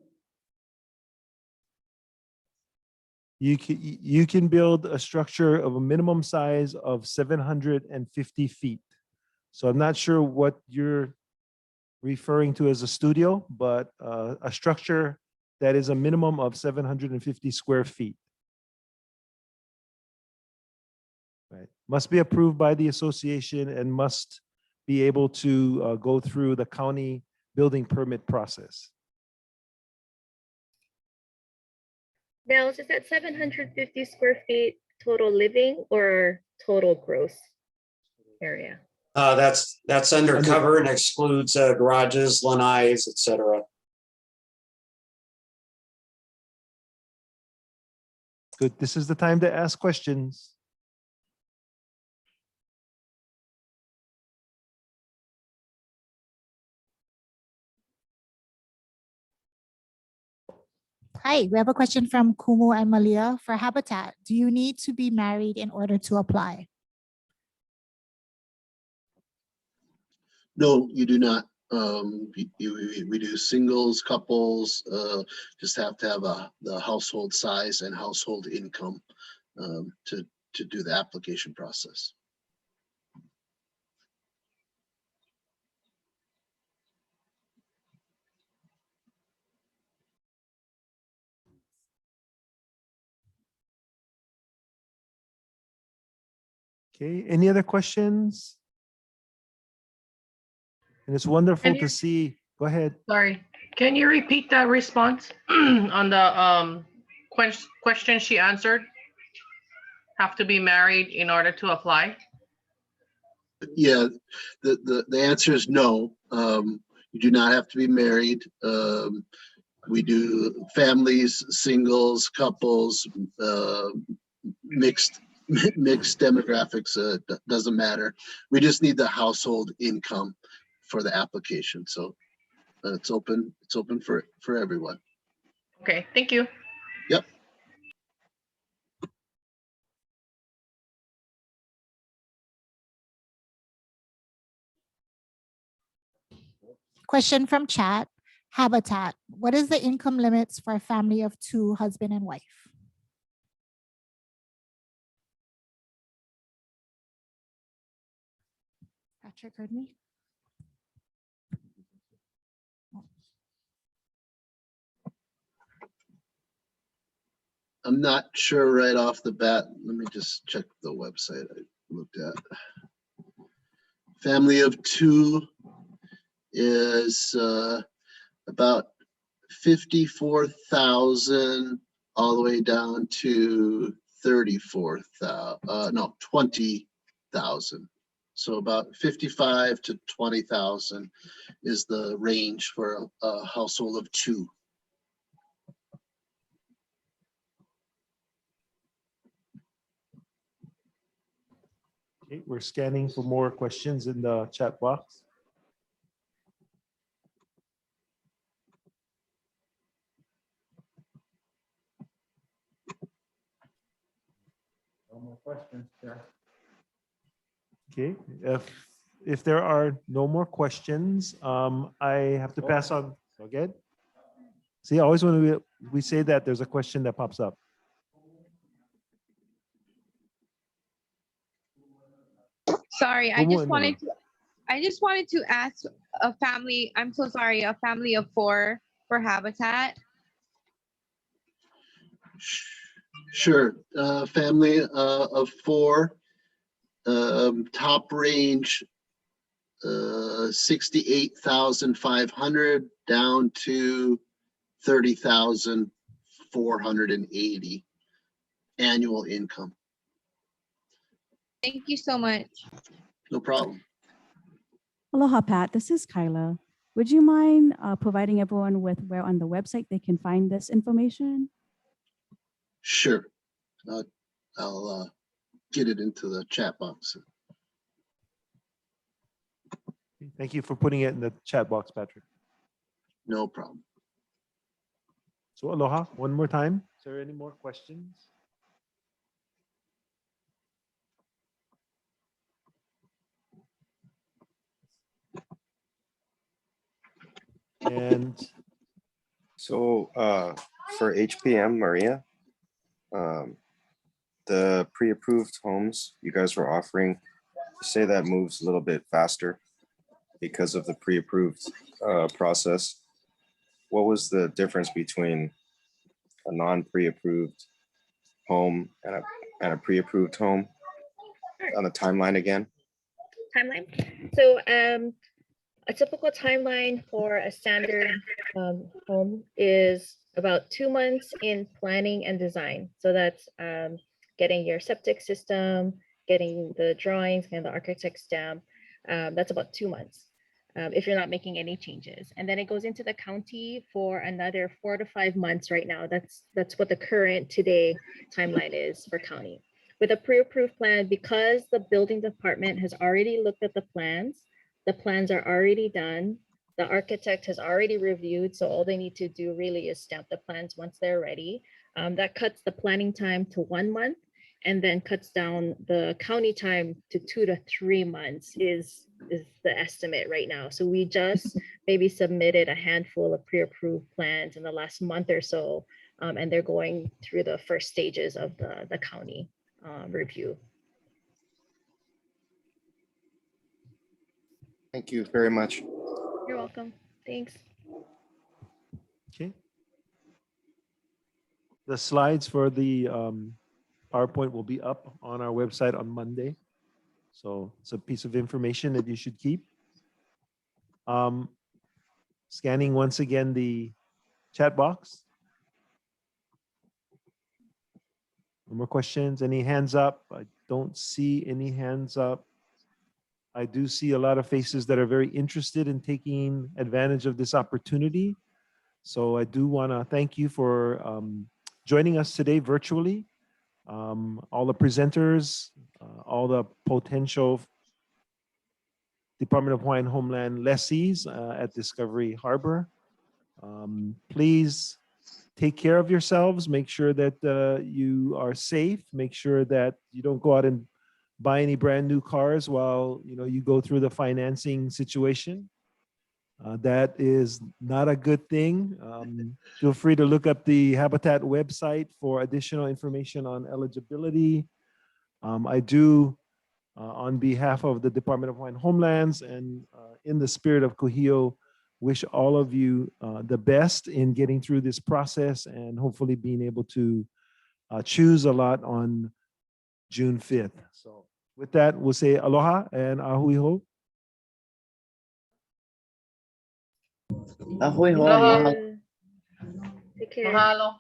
You can build a structure of a minimum size of 750 feet. So I'm not sure what you're referring to as a studio, but a structure that is a minimum of 750 square feet. Right. Must be approved by the association and must be able to go through the county building permit process.
Now, is that 750 square feet total living or total gross area?
That's undercover and excludes garages, lanais, et cetera.
Good. This is the time to ask questions.
Hi, we have a question from Kumu and Malia for Habitat. Do you need to be married in order to apply?
No, you do not. We do singles, couples, just have to have the household size and household income to do the application process.
Okay, any other questions? And it's wonderful to see. Go ahead.
Sorry, can you repeat that response on the question she answered? Have to be married in order to apply?
Yeah, the answer is no. You do not have to be married. We do families, singles, couples, mixed demographics. Doesn't matter. We just need the household income for the application. So it's open for everyone.
Okay, thank you.
Yep.
Question from chat. Habitat. What is the income limits for a family of 2, husband and wife? Patrick heard me.
I'm not sure right off the bat. Let me just check the website I looked at. Family of 2 is about 54,000 all the way down to 34,000. No, 20,000. So about 55 to 20,000 is the range for a household of 2.
Okay, we're scanning for more questions in the chat box.
No more questions, Chair.
Okay, if there are no more questions, I have to pass on. Again, see, always when we say that, there's a question that pops up.
Sorry, I just wanted to ask a family, I'm so sorry, a family of 4 for Habitat.
Sure. Family of 4, top range 68,500 down to 30,480 annual income.
Thank you so much.
No problem.
Aloha, Pat. This is Kyla. Would you mind providing everyone with where on the website they can find this information?
Sure. I'll get it into the chat box.
Thank you for putting it in the chat box, Patrick.
No problem.
So aloha, one more time. Is there any more questions? And
so for HPM, Maria, the pre-approved homes you guys were offering, say that moves a little bit faster because of the pre-approved process. What was the difference between a non-pre-approved home and a pre-approved home on the timeline again?
Timeline. So a typical timeline for a standard home is about 2 months in planning and design. So that's getting your septic system, getting the drawings and the architect's stamp. That's about 2 months if you're not making any changes. And then it goes into the county for another 4 to 5 months right now. That's what the current today timeline is for county. With a pre-approved plan, because the building department has already looked at the plans are already done. The architect has already reviewed, so all they need to do really is stamp the plans once they're ready. That cuts the planning time to 1 month and then cuts down the county time to 2 to 3 months is the estimate right now. So we just maybe submitted a handful of pre-approved plans in the last month or so, and they're going through the first stages of the county review.
Thank you very much.
You're welcome. Thanks.
Okay. The slides for the PowerPoint will be up on our website on Monday. So it's a piece of information that you should keep. Scanning once again the chat box. No more questions? Any hands up? I don't see any hands up. I do see a lot of faces that are very interested in taking advantage of this opportunity. So I do want to thank you for joining us today virtually. All the presenters, all the potential Department of Hawaiian Homeland lessees at Discovery Harbor. Please take care of yourselves. Make sure that you are safe. Make sure that you don't go out and buy any brand new cars while you go through the financing situation. That is not a good thing. Feel free to look up the Habitat website for additional information on eligibility. I do, on behalf of the Department of Hawaiian Homelands and in the spirit of Kuhio, wish all of you the best in getting through this process and hopefully being able to choose a lot on June 5th. So with that, we'll say aloha and ahui ho.
Ahoy, ho,
Aloha.
mahalo.
Take care.
Mahalo.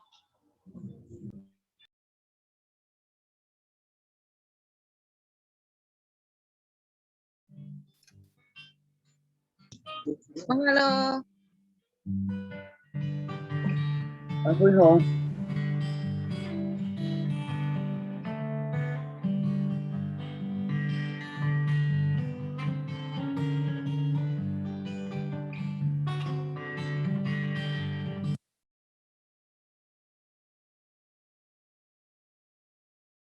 Mahalo.
Ahoy, ho.